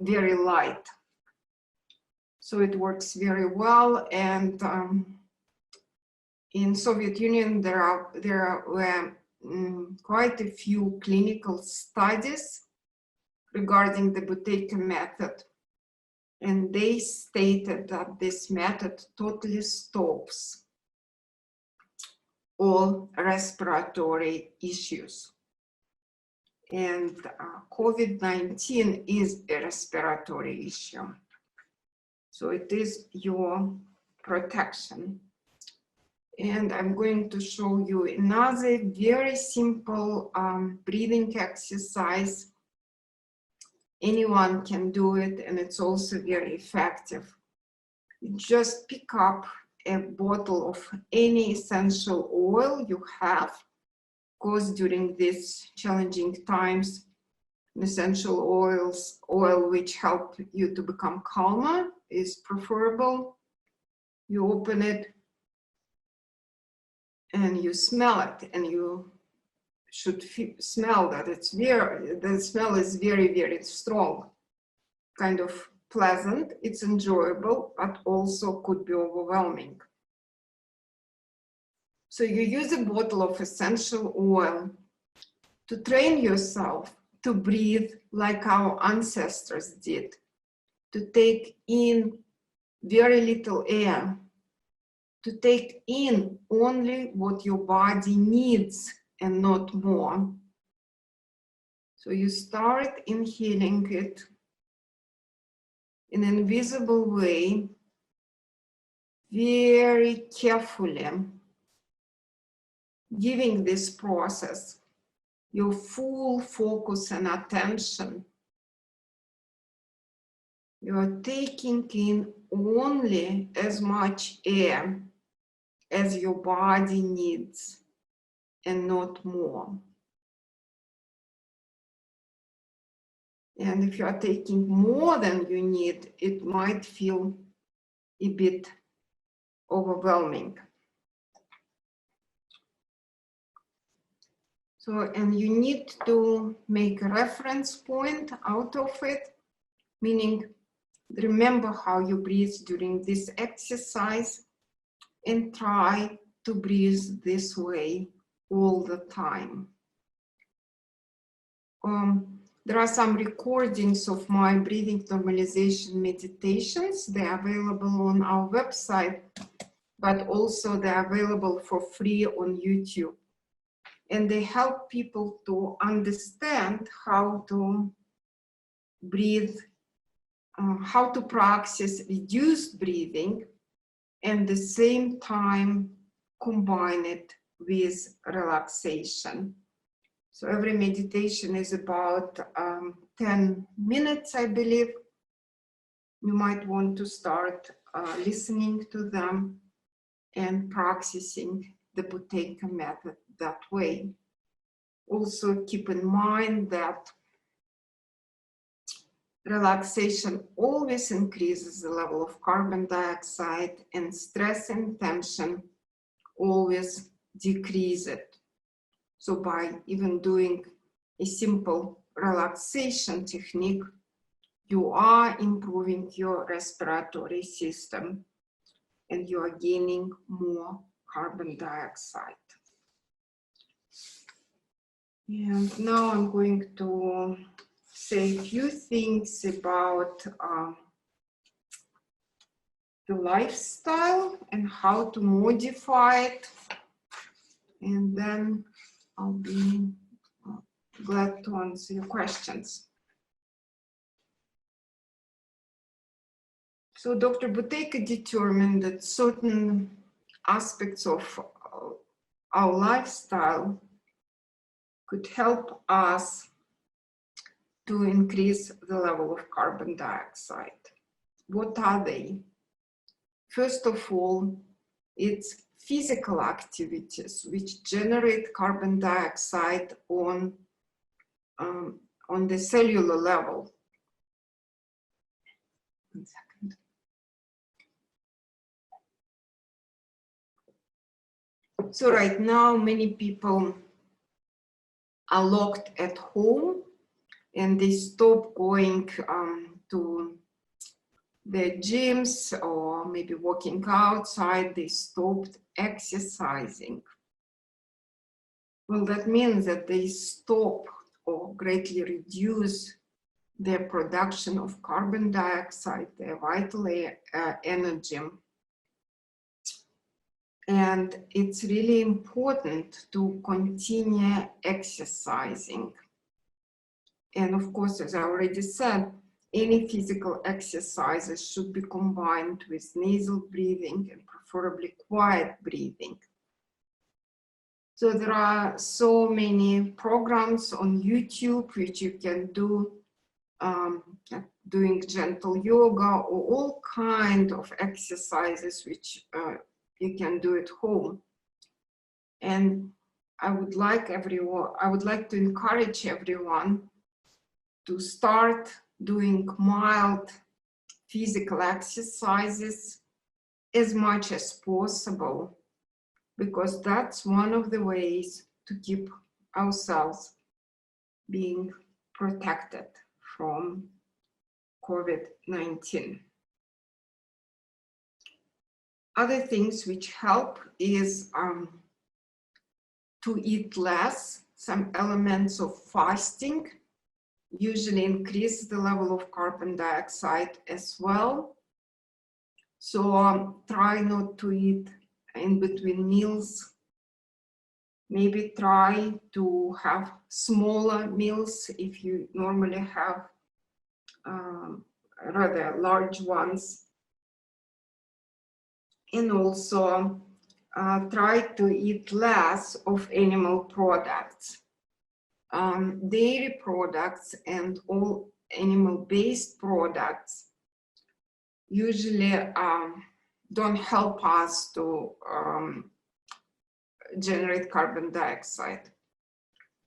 very light. So it works very well. And in Soviet Union, there were quite a few clinical studies regarding the Buteyko method. And they stated that this method totally stops all respiratory issues. And COVID-19 is a respiratory issue. So it is your protection. And I'm going to show you another very simple breathing exercise. Anyone can do it, and it's also very effective. You just pick up a bottle of any essential oil you have, because during these challenging times, essential oil which help you to become calmer is preferable. You open it and you smell it, and you should smell that the smell is very, very strong, kind of pleasant, it's enjoyable, but also could be overwhelming. So you use a bottle of essential oil to train yourself to breathe like our ancestors did, to take in very little air, to take in only what your body needs and not more. So you start inhaling it in an invisible way, very carefully, giving this process your full focus and attention. You are taking in only as much air as your body needs and not more. And if you are taking more than you need, it might feel a bit overwhelming. So, and you need to make a reference point out of it, meaning remember how you breathe during this exercise and try to breathe this way all the time. There are some recordings of my breathing normalization meditations. They're available on our website, but also they're available for free on YouTube. And they help people to understand how to breathe, how to practice reduced breathing, and at the same time combine it with relaxation. So every meditation is about 10 minutes, I believe. You might want to start listening to them and practicing the Buteyko method that way. Also keep in mind that relaxation always increases the level of carbon dioxide, and stress and tension always decrease it. So by even doing a simple relaxation technique, you are improving your respiratory system and you are gaining more carbon dioxide. And now I'm going to say a few things about the lifestyle and how to modify it, and then I'll be glad to answer your questions. So Dr. Buteyko determined that certain aspects of our lifestyle could help us to increase the level of carbon dioxide. What are they? First of all, it's physical activities which generate carbon dioxide on the cellular level. 1 second. So right now, many people are locked at home and they stop going to their gyms or maybe walking outside. They stopped exercising. Well, that means that they stop or greatly reduce their production of carbon dioxide, their vital energy. And it's really important to continue exercising. And of course, as I already said, any physical exercises should be combined with nasal breathing and preferably quiet breathing. So there are so many programs on YouTube which you can do, doing gentle yoga or all kind of exercises which you can do at home. And I would like to encourage everyone to start doing mild physical exercises as much as possible, because that's one of the ways to keep ourselves being protected from COVID-19. Other things which help is to eat less. Some elements of fasting usually increase the level of carbon dioxide as well. So try not to eat in between meals. Maybe try to have smaller meals if you normally have rather large ones. And also try to eat less of animal products. Dairy products and all animal-based products usually don't help us to generate carbon dioxide.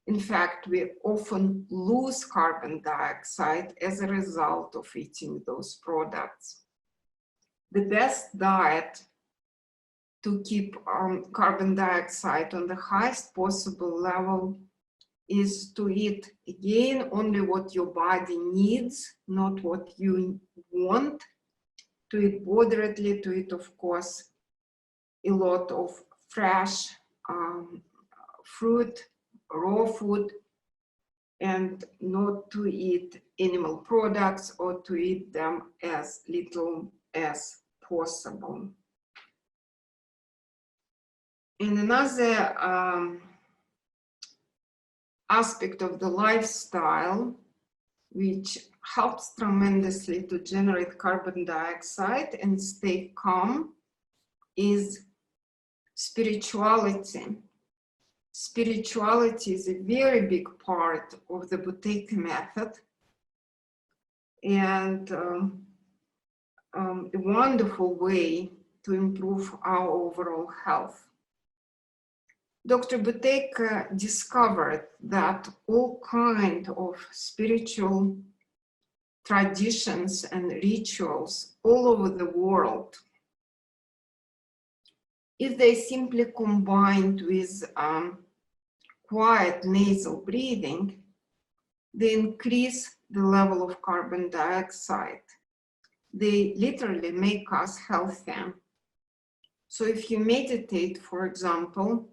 In fact, we often lose carbon dioxide as a result of eating those products. The best diet to keep carbon dioxide on the highest possible level is to eat, again, only what your body needs, not what you want. To eat moderately, to eat, of course, a lot of fresh fruit, raw food, and not to eat animal products or to eat them as little as possible. And another aspect of the lifestyle, which helps tremendously to generate carbon dioxide and stay calm, is spirituality. Spirituality is a very big part of the Buteyko Method, and a wonderful way to improve our overall health. Dr. Buteyko discovered that all kinds of spiritual traditions and rituals all over the world, if they simply combined with quiet nasal breathing, they increase the level of carbon dioxide. They literally make us healthier. So if you meditate, for example,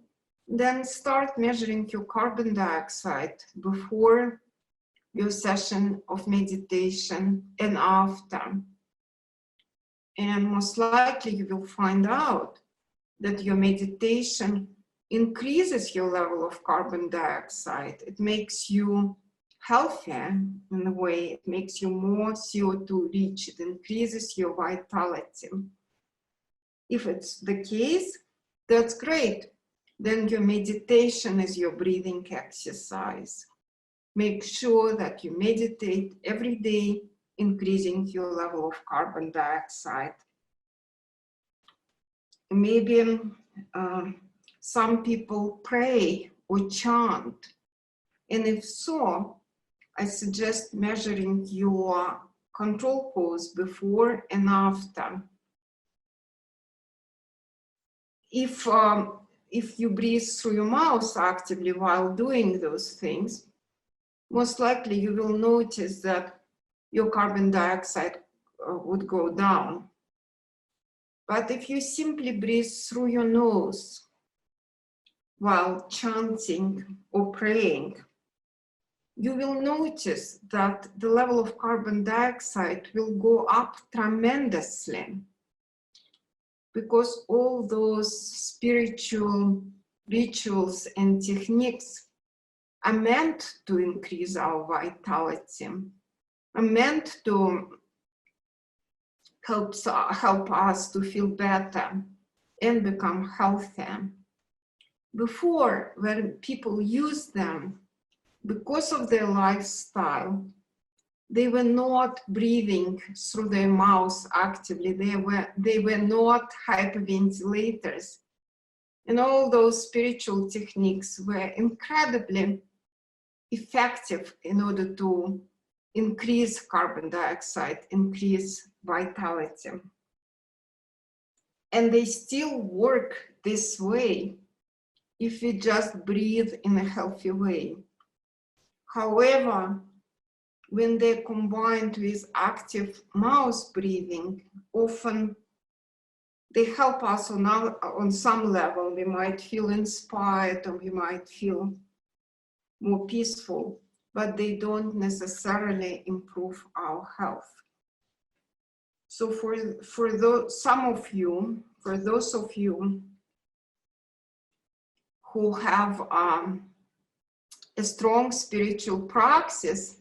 then start measuring your carbon dioxide before your session of meditation and after. And most likely you will find out that your meditation increases your level of carbon dioxide. It makes you healthier in a way. It makes you more CO2 rich. It increases your vitality. If it's the case, that's great. Then your meditation is your breathing exercise. Make sure that you meditate every day, increasing your level of carbon dioxide. Maybe some people pray or chant, and if so, I suggest measuring your control pose before and after. If you breathe through your mouth actively while doing those things, most likely you will notice that your carbon dioxide would go down. But if you simply breathe through your nose while chanting or praying, you will notice that the level of carbon dioxide will go up tremendously, because all those spiritual rituals and techniques are meant to increase our vitality, are meant to help us to feel better and become healthier. Before, when people used them, because of their lifestyle, they were not breathing through their mouths actively. They were not hyperventilators. And all those spiritual techniques were incredibly effective in order to increase carbon dioxide, increase vitality. And they still work this way if we just breathe in a healthy way. However, when they're combined with active mouth breathing, often they help us on some level. We might feel inspired, or we might feel more peaceful, but they don't necessarily improve our health. So for those of you who have a strong spiritual practice,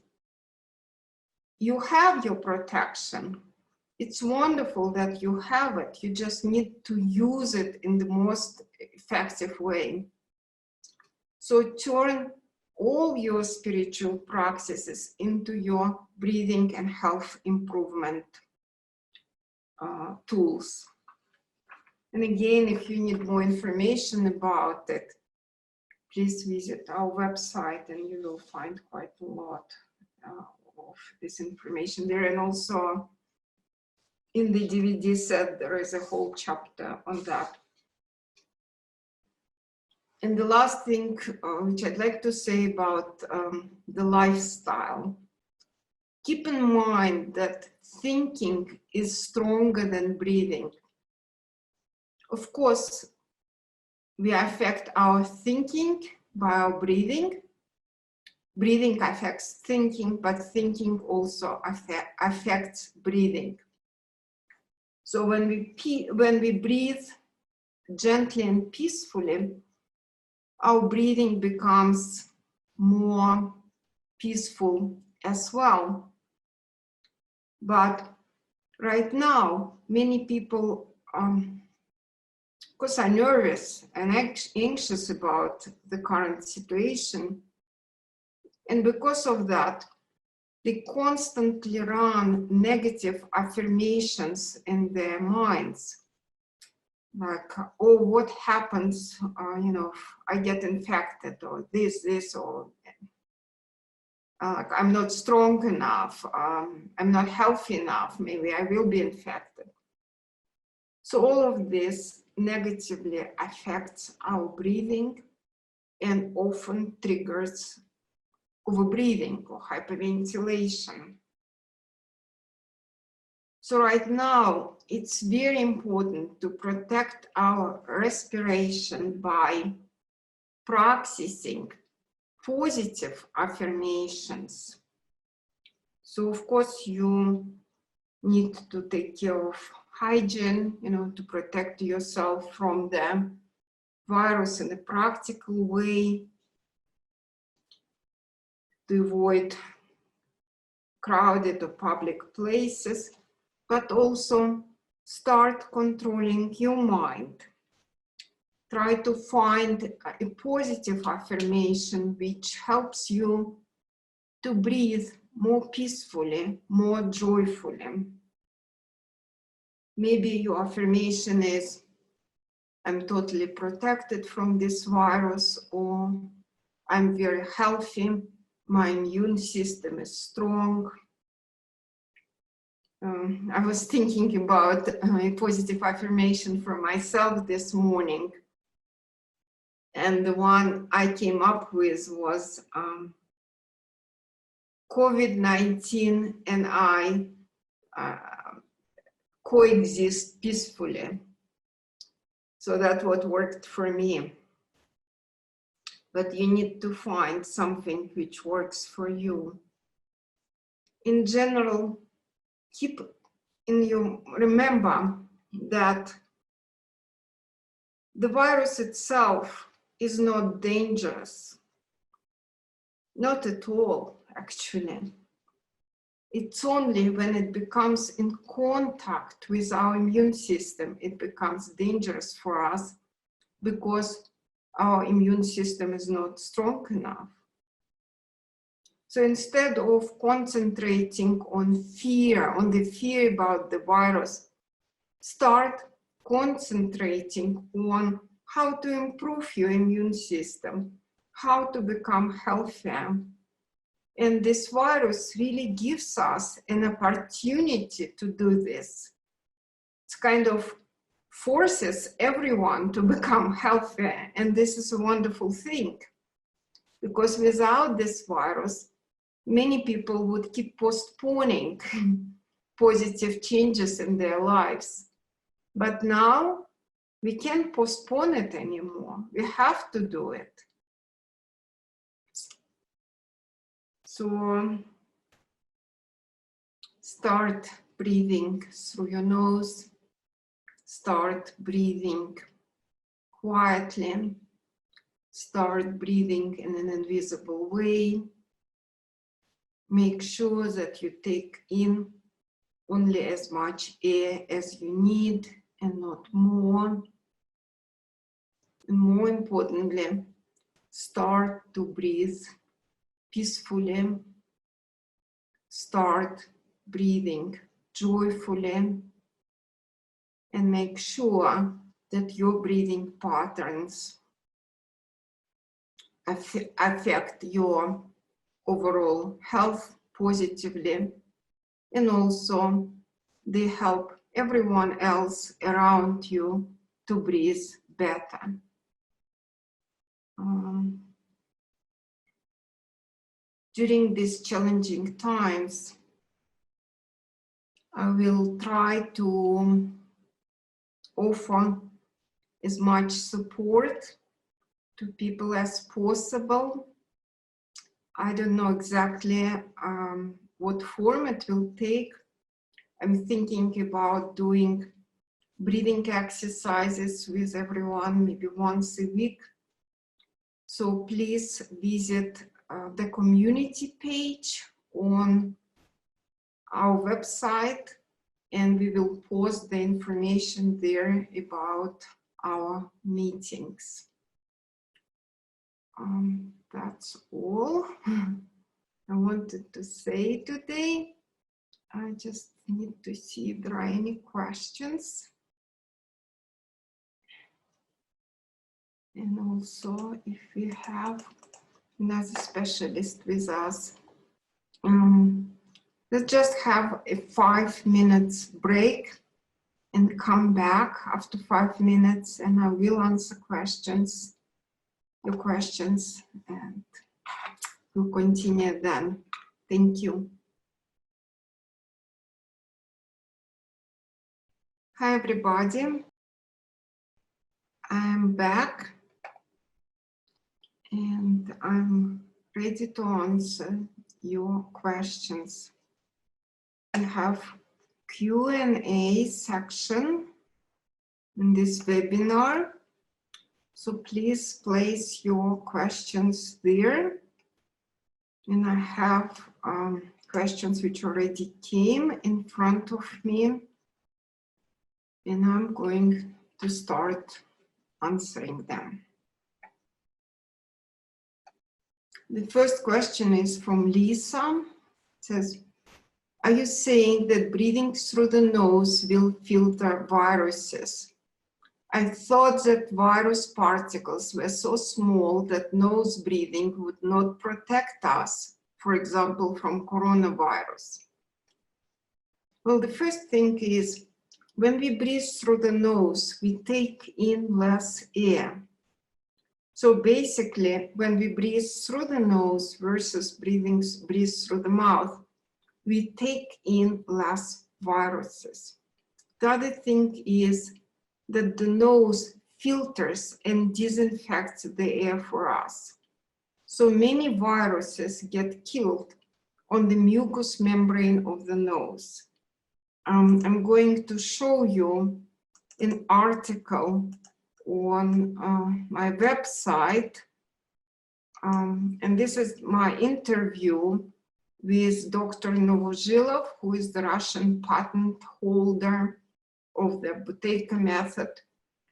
you have your protection. It's wonderful that you have it. You just need to use it in the most effective way. So turn all your spiritual practices into your breathing and health improvement tools. And again, if you need more information about it, please visit our website and you will find quite a lot of this information there. And also in the DVD set, there is a whole chapter on that. And the last thing which I'd like to say about the lifestyle, keep in mind that thinking is stronger than breathing. Of course, we affect our thinking by our breathing, breathing affects thinking, but thinking also affects breathing. So when we breathe gently and peacefully, our breathing becomes more peaceful as well. But right now, many people, of course, are nervous and anxious about the current situation. And because of that, they constantly run negative affirmations in their minds. Like, oh, what happens, you know, if I get infected, or this, or like, I'm not strong enough, I'm not healthy enough, maybe I will be infected. So all of this negatively affects our breathing and often triggers overbreathing or hyperventilation. So right now, it's very important to protect our respiration by practicing positive affirmations. So of course, you need to take care of hygiene, you know, to protect yourself from the virus in a practical way, to avoid crowded or public places, but also start controlling your mind. Try to find a positive affirmation which helps you to breathe more peacefully, more joyfully. Maybe your affirmation is, I'm totally protected from this virus, or I'm very healthy, my immune system is strong. I was thinking about a positive affirmation for myself this morning. And the one I came up with was, COVID-19 and I coexist peacefully. So that's what worked for me. But you need to find something which works for you. In general, remember that the virus itself is not dangerous. Not at all, actually. It's only when it becomes in contact with our immune system, it becomes dangerous for us because our immune system is not strong enough. So instead of concentrating on fear, on the fear about the virus, start concentrating on how to improve your immune system, how to become healthier. And this virus really gives us an opportunity to do this. It's kind of forces everyone to become healthier. And this is a wonderful thing, because without this virus, many people would keep postponing positive changes in their lives. But now we can't postpone it anymore. We have to do it. So start breathing through your nose. Start breathing quietly. Start breathing in an invisible way. Make sure that you take in only as much air as you need and not more. And more importantly, start to breathe peacefully. Start breathing joyfully, and make sure that your breathing patterns affect your overall health positively, and also they help everyone else around you to breathe better. During these challenging times, I will try to offer as much support to people as possible. I don't know exactly what form it will take. I'm thinking about doing breathing exercises with everyone, maybe once a week. So please visit the community page on our website, and we will post the information there about our meetings. That's all I wanted to say today. I just need to see if there are any questions. And also if we have another specialist with us. Let's just have a 5 minutes break and come back after 5 minutes, and I will answer questions, your questions, and we'll continue then. Thank you. Hi, everybody. I'm back and I'm ready to answer your questions. We have Q&A section in this webinar. So please place your questions there. And I have questions which already came in front of me. And I'm going to start answering them. The first question is from Lisa. It says, are you saying that breathing through the nose will filter viruses? I thought that virus particles were so small that nose breathing would not protect us, for example, from coronavirus. Well, the first thing is, when we breathe through the nose, we take in less air. So basically, when we breathe through the nose versus breathe through the mouth, we take in less viruses. The other thing is that the nose filters and disinfects the air for us. So many viruses get killed on the mucous membrane of the nose. I'm going to show you an article on my website, and this is my interview with Dr. Novozhilov, who is the Russian patent holder of the Buteyko Method,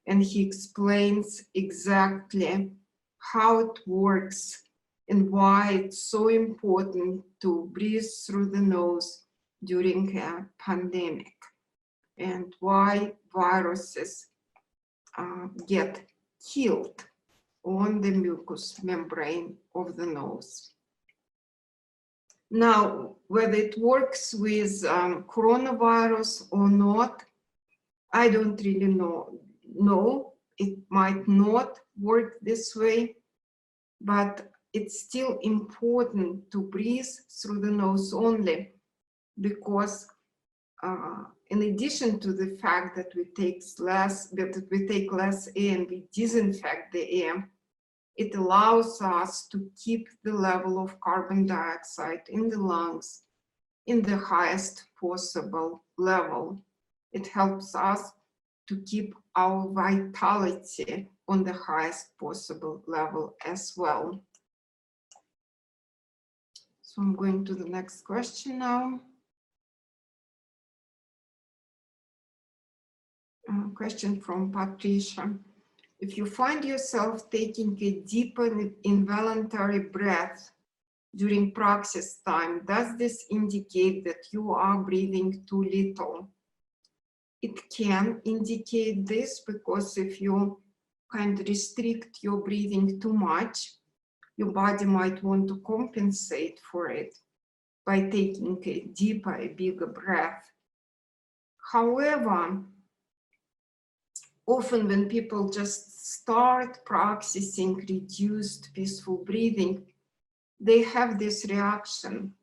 and he explains exactly how it works and why it's so important to breathe through the nose during a pandemic, and why viruses get killed on the mucous membrane of the nose. Now, whether it works with coronavirus or not, I don't really know. It might not work this way, but it's still important to breathe through the nose only, because in addition to the fact that we take less air and we disinfect the air, it allows us to keep the level of carbon dioxide in the lungs in the highest possible level. It helps us to keep our vitality on the highest possible level as well. So I'm going to the next question now. Question from Patricia. If you find yourself taking a deeper involuntary breath during praxis time, does this indicate that you are breathing too little? It can indicate this, because if you kind of restrict your breathing too much, your body might want to compensate for it by taking a deeper, a bigger breath. However, often when people just start practicing reduced peaceful breathing, they have this reaction.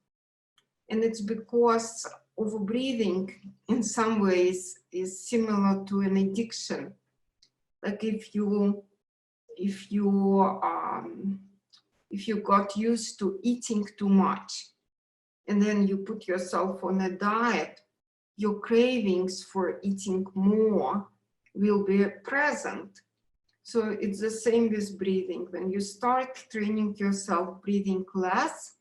And it's because overbreathing in some ways is similar to an addiction. Like if you if you got used to eating too much and then you put yourself on a diet, your cravings for eating more will be present. So it's the same with breathing. When you start training yourself breathing less,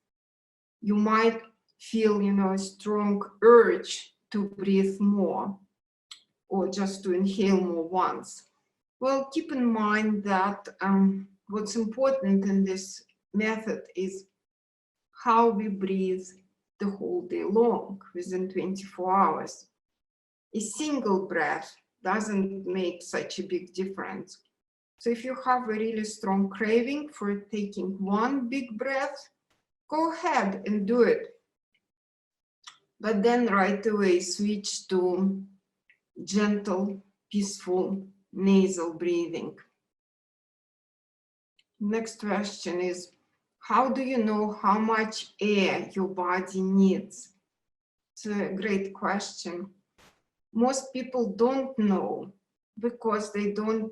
you might feel, a strong urge to breathe more or just to inhale more once. Well, keep in mind that what's important in this method is how we breathe the whole day long within 24 hours. A single breath doesn't make such a big difference. So if you have a really strong craving for taking one big breath, go ahead and do it. But then right away switch to gentle, peaceful nasal breathing. Next question is, how do you know how much air your body needs? It's a great question. Most people don't know because they don't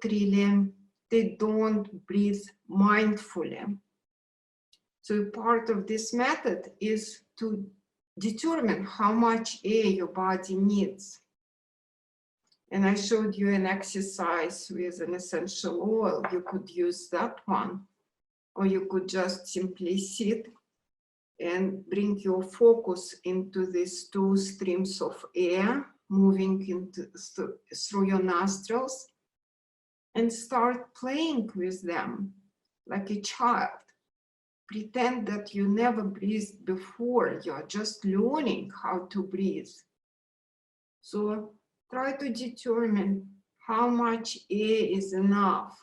breathe mindfully. So part of this method is to determine how much air your body needs. And I showed you an exercise with an essential oil. You could use that one, or you could just simply sit and bring your focus into these two streams of air moving through your nostrils and start playing with them like a child. Pretend that you never breathed before. You're just learning how to breathe. So try to determine how much air is enough.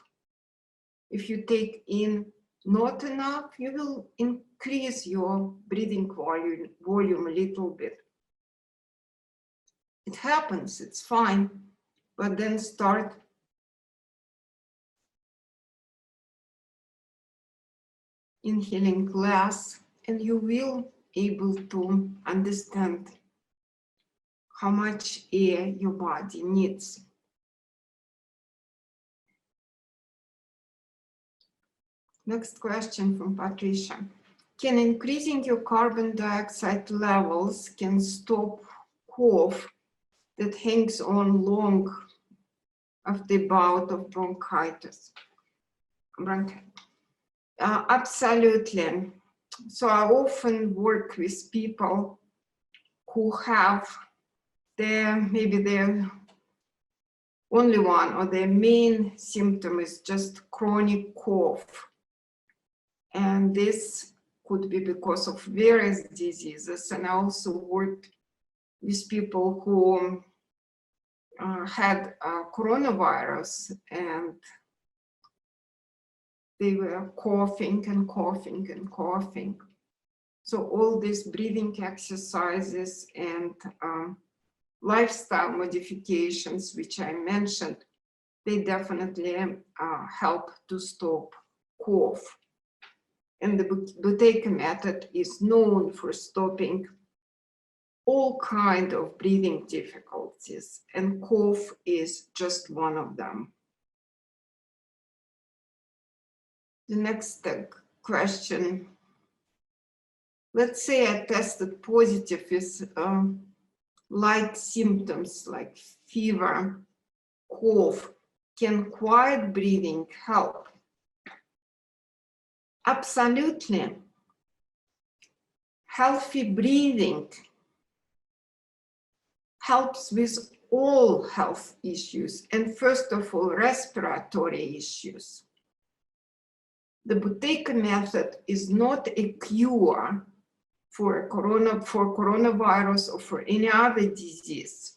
If you take in not enough, you will increase your breathing volume a little bit. It happens, it's fine, but then start inhaling less, and you will be able to understand how much air your body needs. Next question from Patricia. Can increasing your carbon dioxide levels can stop cough that hangs on long after the bout of bronchitis? Absolutely. So I often work with people who have maybe their only one or their main symptom is just chronic cough. And this could be because of various diseases. And I also worked with people who had coronavirus and they were coughing and coughing and coughing. So all these breathing exercises and lifestyle modifications, which I mentioned, they definitely help to stop cough. And the Buteyko method is known for stopping all kinds of breathing difficulties, and cough is just one of them. The next question. Let's say I tested positive with light symptoms like fever, cough. Can quiet breathing help? Absolutely. Healthy breathing helps with all health issues, and first of all, respiratory issues. The Buteyko method is not a cure for coronavirus or for any other disease.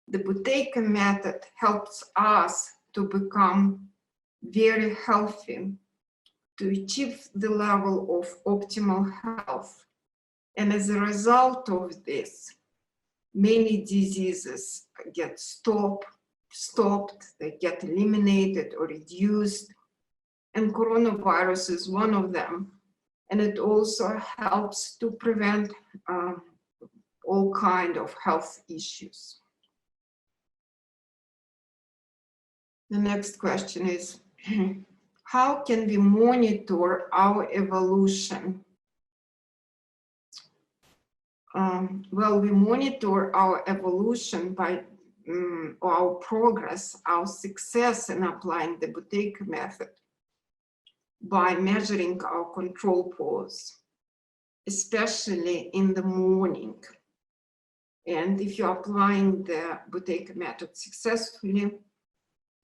The Buteyko method helps us to become very healthy, to achieve the level of optimal health. And as a result of this, many diseases get stopped, they get eliminated or reduced, and coronavirus is one of them. And it also helps to prevent all kinds of health issues. The next question is, How can we monitor our evolution? Well, we monitor our evolution by our progress, our success in applying the Buteyko method by measuring our control pause, especially in the morning. And if you're applying the Buteyko method successfully,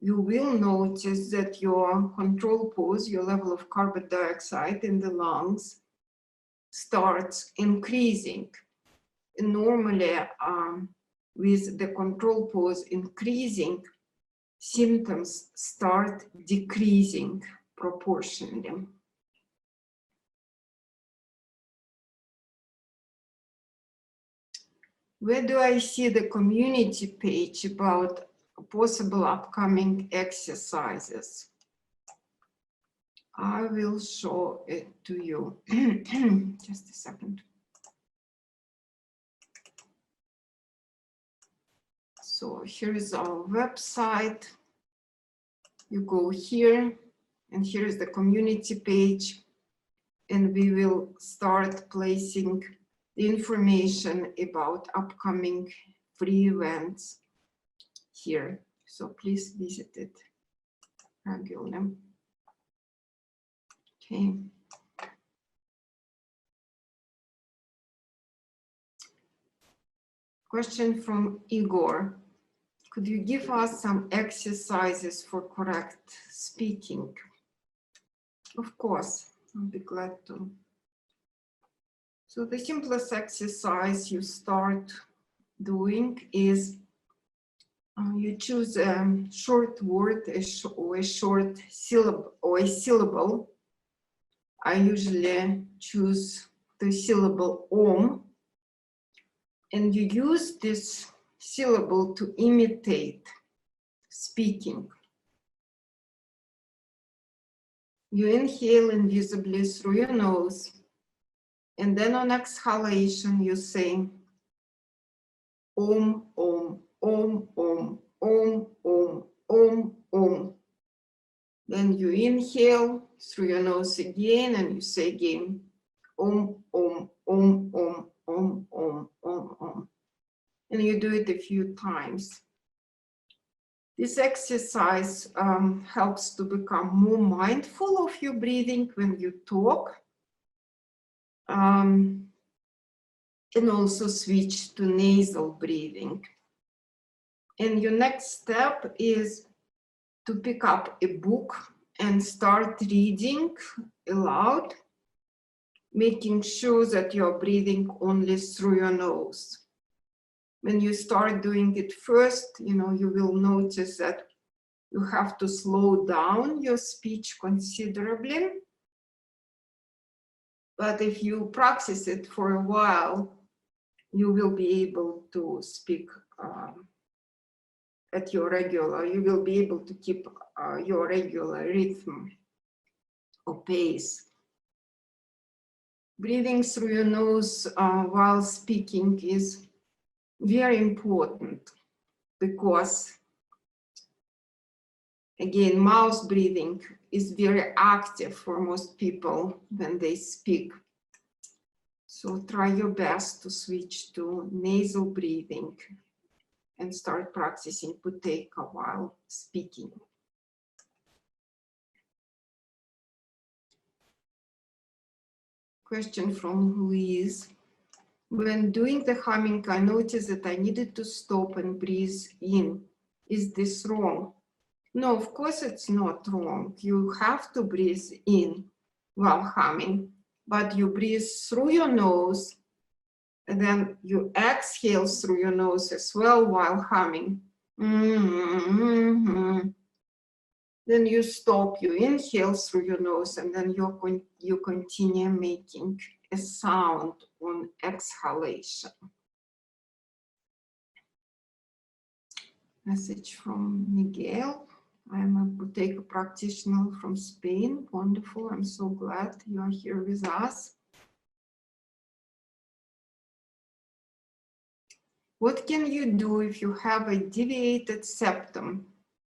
you will notice that your control pause, your level of carbon dioxide in the lungs, starts increasing. And normally, with the control pause increasing, symptoms start decreasing proportionally. Where do I see the community page about possible upcoming exercises? I will show it to you. Just a second. So here is our website. You go here, and here is the community page, and we will start placing the information about upcoming free events here. So please visit it regularly. Okay. Question from Igor. Could you give us some exercises for correct speaking? Of course, I'll be glad to. So the simplest exercise you start doing is you choose a short word or a short syllable or a syllable. I usually choose the syllable om, and you use this syllable to imitate speaking. You inhale invisibly through your nose, and then on exhalation you say om, om, om, om, om, om, om, om. Then you inhale through your nose again, and you say again om, om, om, om, om, om, om, om. And you do it a few times. This exercise helps to become more mindful of your breathing when you talk, and also switch to nasal breathing. And your next step is to pick up a book and start reading aloud, making sure that you're breathing only through your nose. When you start doing it first, you will notice that you have to slow down your speech considerably. But if you practice it for a while, you will be able to speak at your regular, you will be able to keep your regular rhythm or pace. Breathing through your nose while speaking is very important because, again, mouth breathing is very active for most people when they speak. So try your best to switch to nasal breathing and start practicing Buteyko while speaking. Question from Louise. When doing the humming, I noticed that I needed to stop and breathe in. Is this wrong? No, of course it's not wrong. You have to breathe in while humming, but you breathe through your nose, and then you exhale through your nose as well while humming. Then you stop, you inhale through your nose, and then you continue making a sound on exhalation. Message from Miguel. I'm a Buteyko practitioner from Spain. Wonderful. I'm so glad you are here with us. What can you do if you have a deviated septum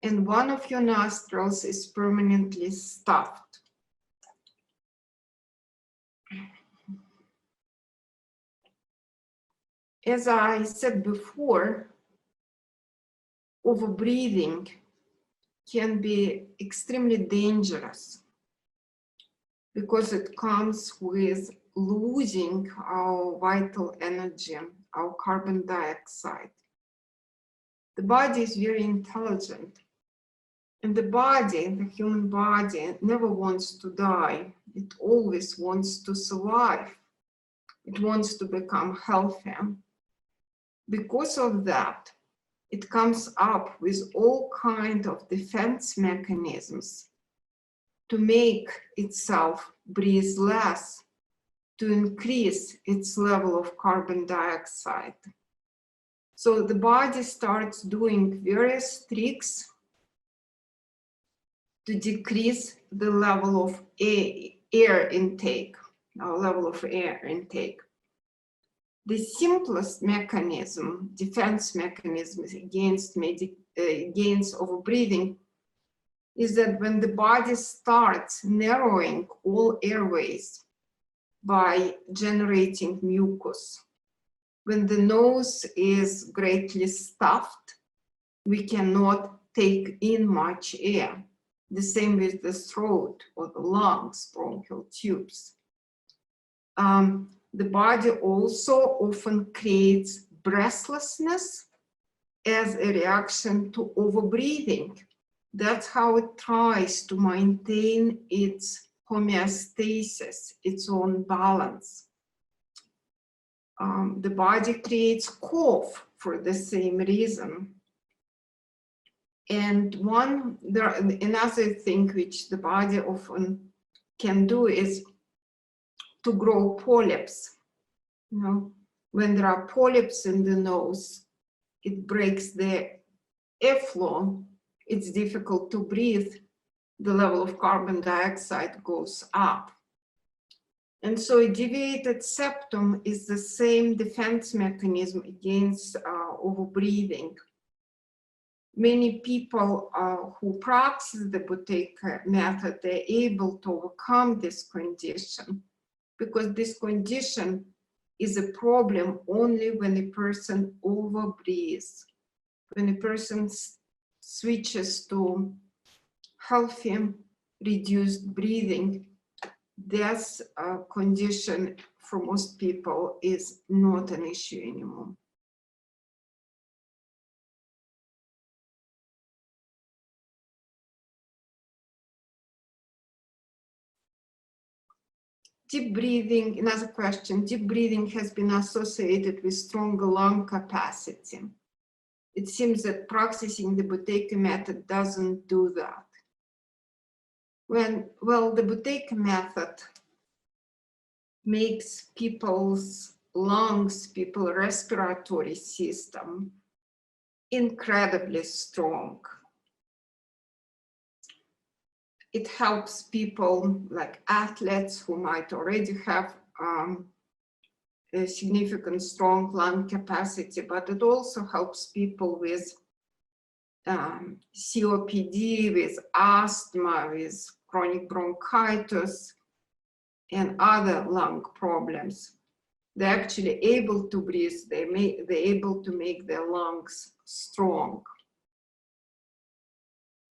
and one of your nostrils is permanently stuffed. As I said before, overbreathing can be extremely dangerous because it comes with losing our vital energy, our carbon dioxide. The body is very intelligent, and the body, the human body, never wants to die. It always wants to survive. It wants to become healthy. Because of that, it comes up with all kinds of defense mechanisms to make itself breathe less, to increase its level of carbon dioxide. So the body starts doing various tricks to decrease the level of air intake, our level of air intake. The simplest mechanism, defense mechanism against overbreathing, is that when the body starts narrowing all airways by generating mucus, when the nose is greatly stuffed, we cannot take in much air. The same with the throat or the lungs, bronchial tubes. The body also often creates breathlessness as a reaction to overbreathing. That's how it tries to maintain its homeostasis, its own balance. The body creates cough for the same reason. And another thing which the body often can do is to grow polyps. You know, when there are polyps in the nose, it breaks the airflow. It's difficult to breathe. The level of carbon dioxide goes up. And so a deviated septum is the same defense mechanism against overbreathing. Many people who practice the Buteyko method, they're able to overcome this condition, because this condition is a problem only when a person overbreathes. When a person switches to healthy, reduced breathing, this condition for most people is not an issue anymore. Deep breathing, another question, deep breathing has been associated with stronger lung capacity. It seems that practicing the Buteyko method doesn't do that. Well, the Buteyko method makes people's lungs, people's respiratory system incredibly strong. It helps people like athletes who might already have a significant strong lung capacity, but it also helps people with COPD, with asthma, with chronic bronchitis, and other lung problems. They're actually able to breathe, they're able to make their lungs strong.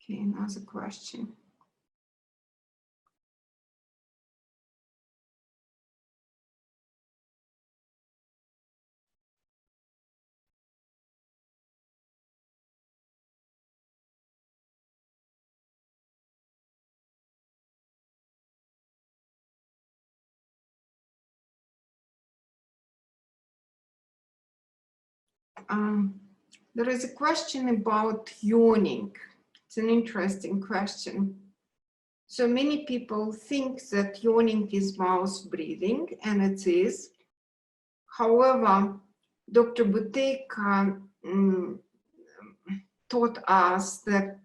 Okay, another question. There is a question about yawning. It's an interesting question. So many people think that yawning is mouth breathing, and it is. However, Dr. Buteyko taught us that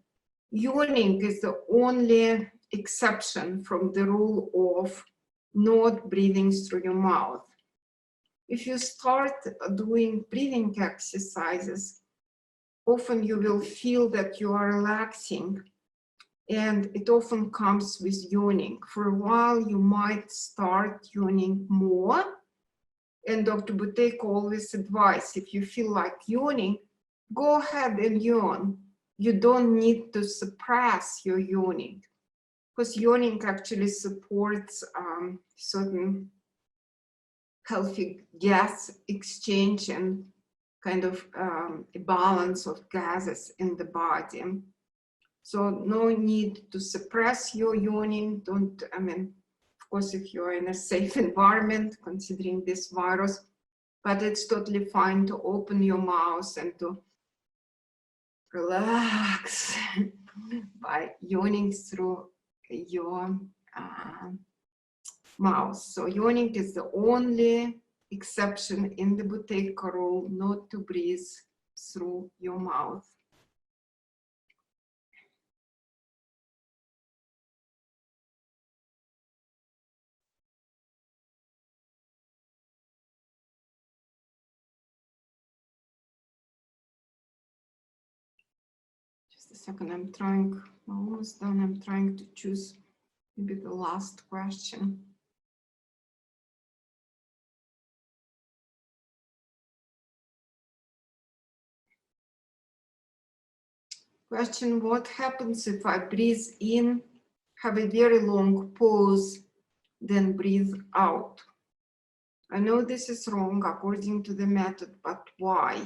yawning is the only exception from the rule of not breathing through your mouth. If you start doing breathing exercises, often you will feel that you are relaxing, and it often comes with yawning. For a while, you might start yawning more. And Dr. Buteyko always advises, if you feel like yawning, go ahead and yawn. You don't need to suppress your yawning, because yawning actually supports certain healthy gas exchange and kind of a balance of gases in the body. So no need to suppress your yawning. Don't, I mean, of course, if you're in a safe environment, considering this virus, but it's totally fine to open your mouth and to relax by yawning through your mouth. So yawning is the only exception in the Buteyko rule, not to breathe through your mouth. Just a second, I'm almost done. I'm trying to choose maybe the last question. Question, what happens if I breathe in, have a very long pause, then breathe out? I know this is wrong according to the method, but why?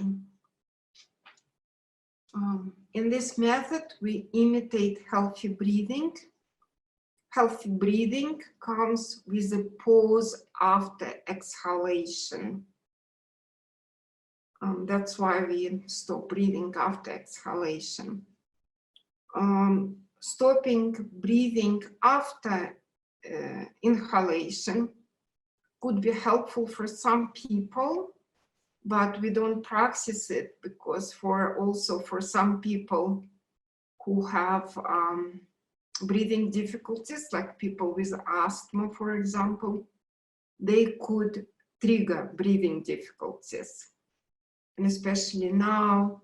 In this method, we imitate healthy breathing. Healthy breathing comes with a pause after exhalation. That's why we stop breathing after exhalation. Stopping breathing after inhalation could be helpful for some people, but we don't practice it because also for some people who have breathing difficulties, like people with asthma, for example, they could trigger breathing difficulties. And especially now,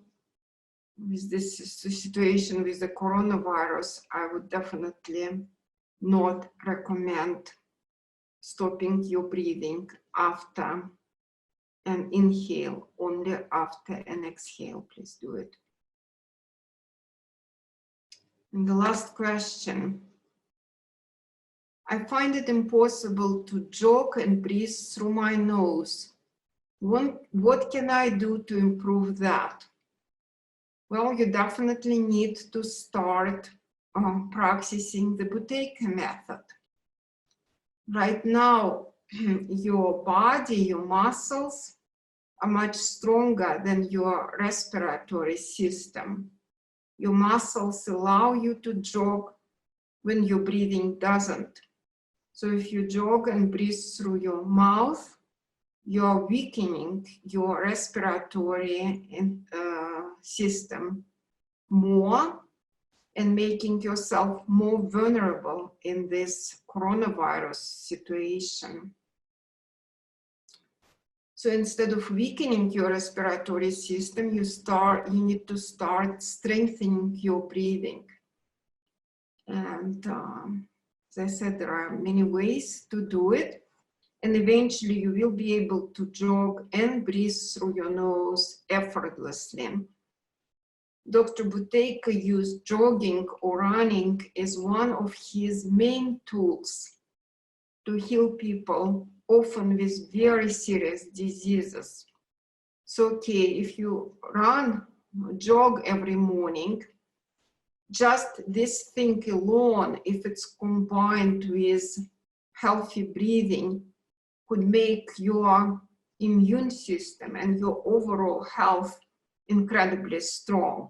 with this situation with the coronavirus, I would definitely not recommend stopping your breathing after an inhale, only after an exhale. Please do it. And the last question. I find it impossible to jog and breathe through my nose. What can I do to improve that? Well, you definitely need to start practicing the Buteyko method. Right now, your body, your muscles are much stronger than your respiratory system. Your muscles allow you to jog when your breathing doesn't. So if you jog and breathe through your mouth, you're weakening your respiratory system more and making yourself more vulnerable in this coronavirus situation. So instead of weakening your respiratory system, you need to start strengthening your breathing. And as I said, there are many ways to do it. And eventually you will be able to jog and breathe through your nose effortlessly. Dr. Buteyko used jogging or running as one of his main tools to heal people, often with very serious diseases. So, okay, if you jog every morning, just this thing alone, if it's combined with healthy breathing, could make your immune system and your overall health incredibly strong.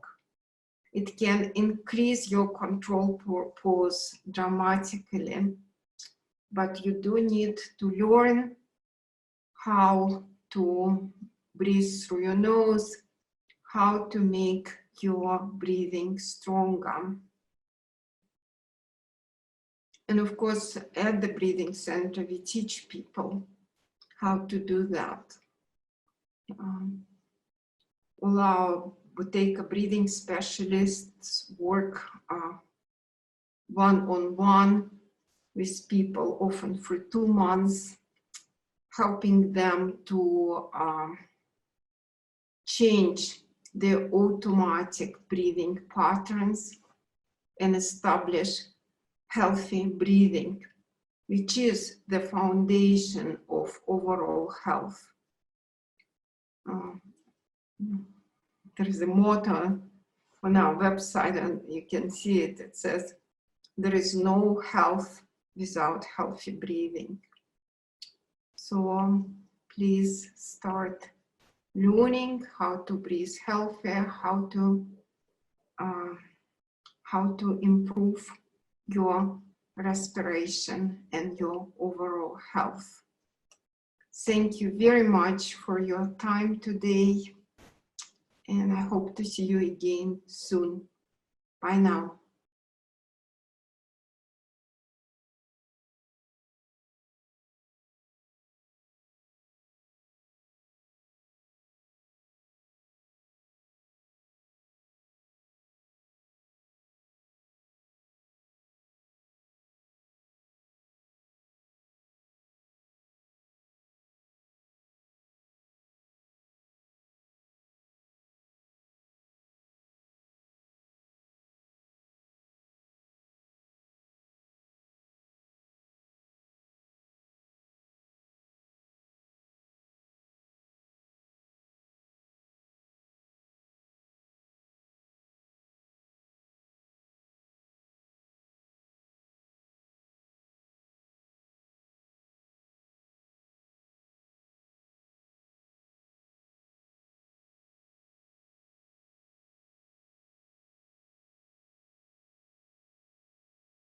It can increase your control pause dramatically, but you do need to learn how to breathe through your nose, how to make your breathing stronger. And of course, at the Breathing Center, we teach people how to do that. All our Buteyko Breathing Specialists work one-on-one with people, often for 2 months, helping them to change their automatic breathing patterns and establish healthy breathing, which is the foundation of overall health. There is a motto on our website, and you can see it. It says, there is no health without healthy breathing. So please start learning how to breathe healthier, how to improve your respiration and your overall health. Thank you very much for your time today, and I hope to see you again soon. Bye now.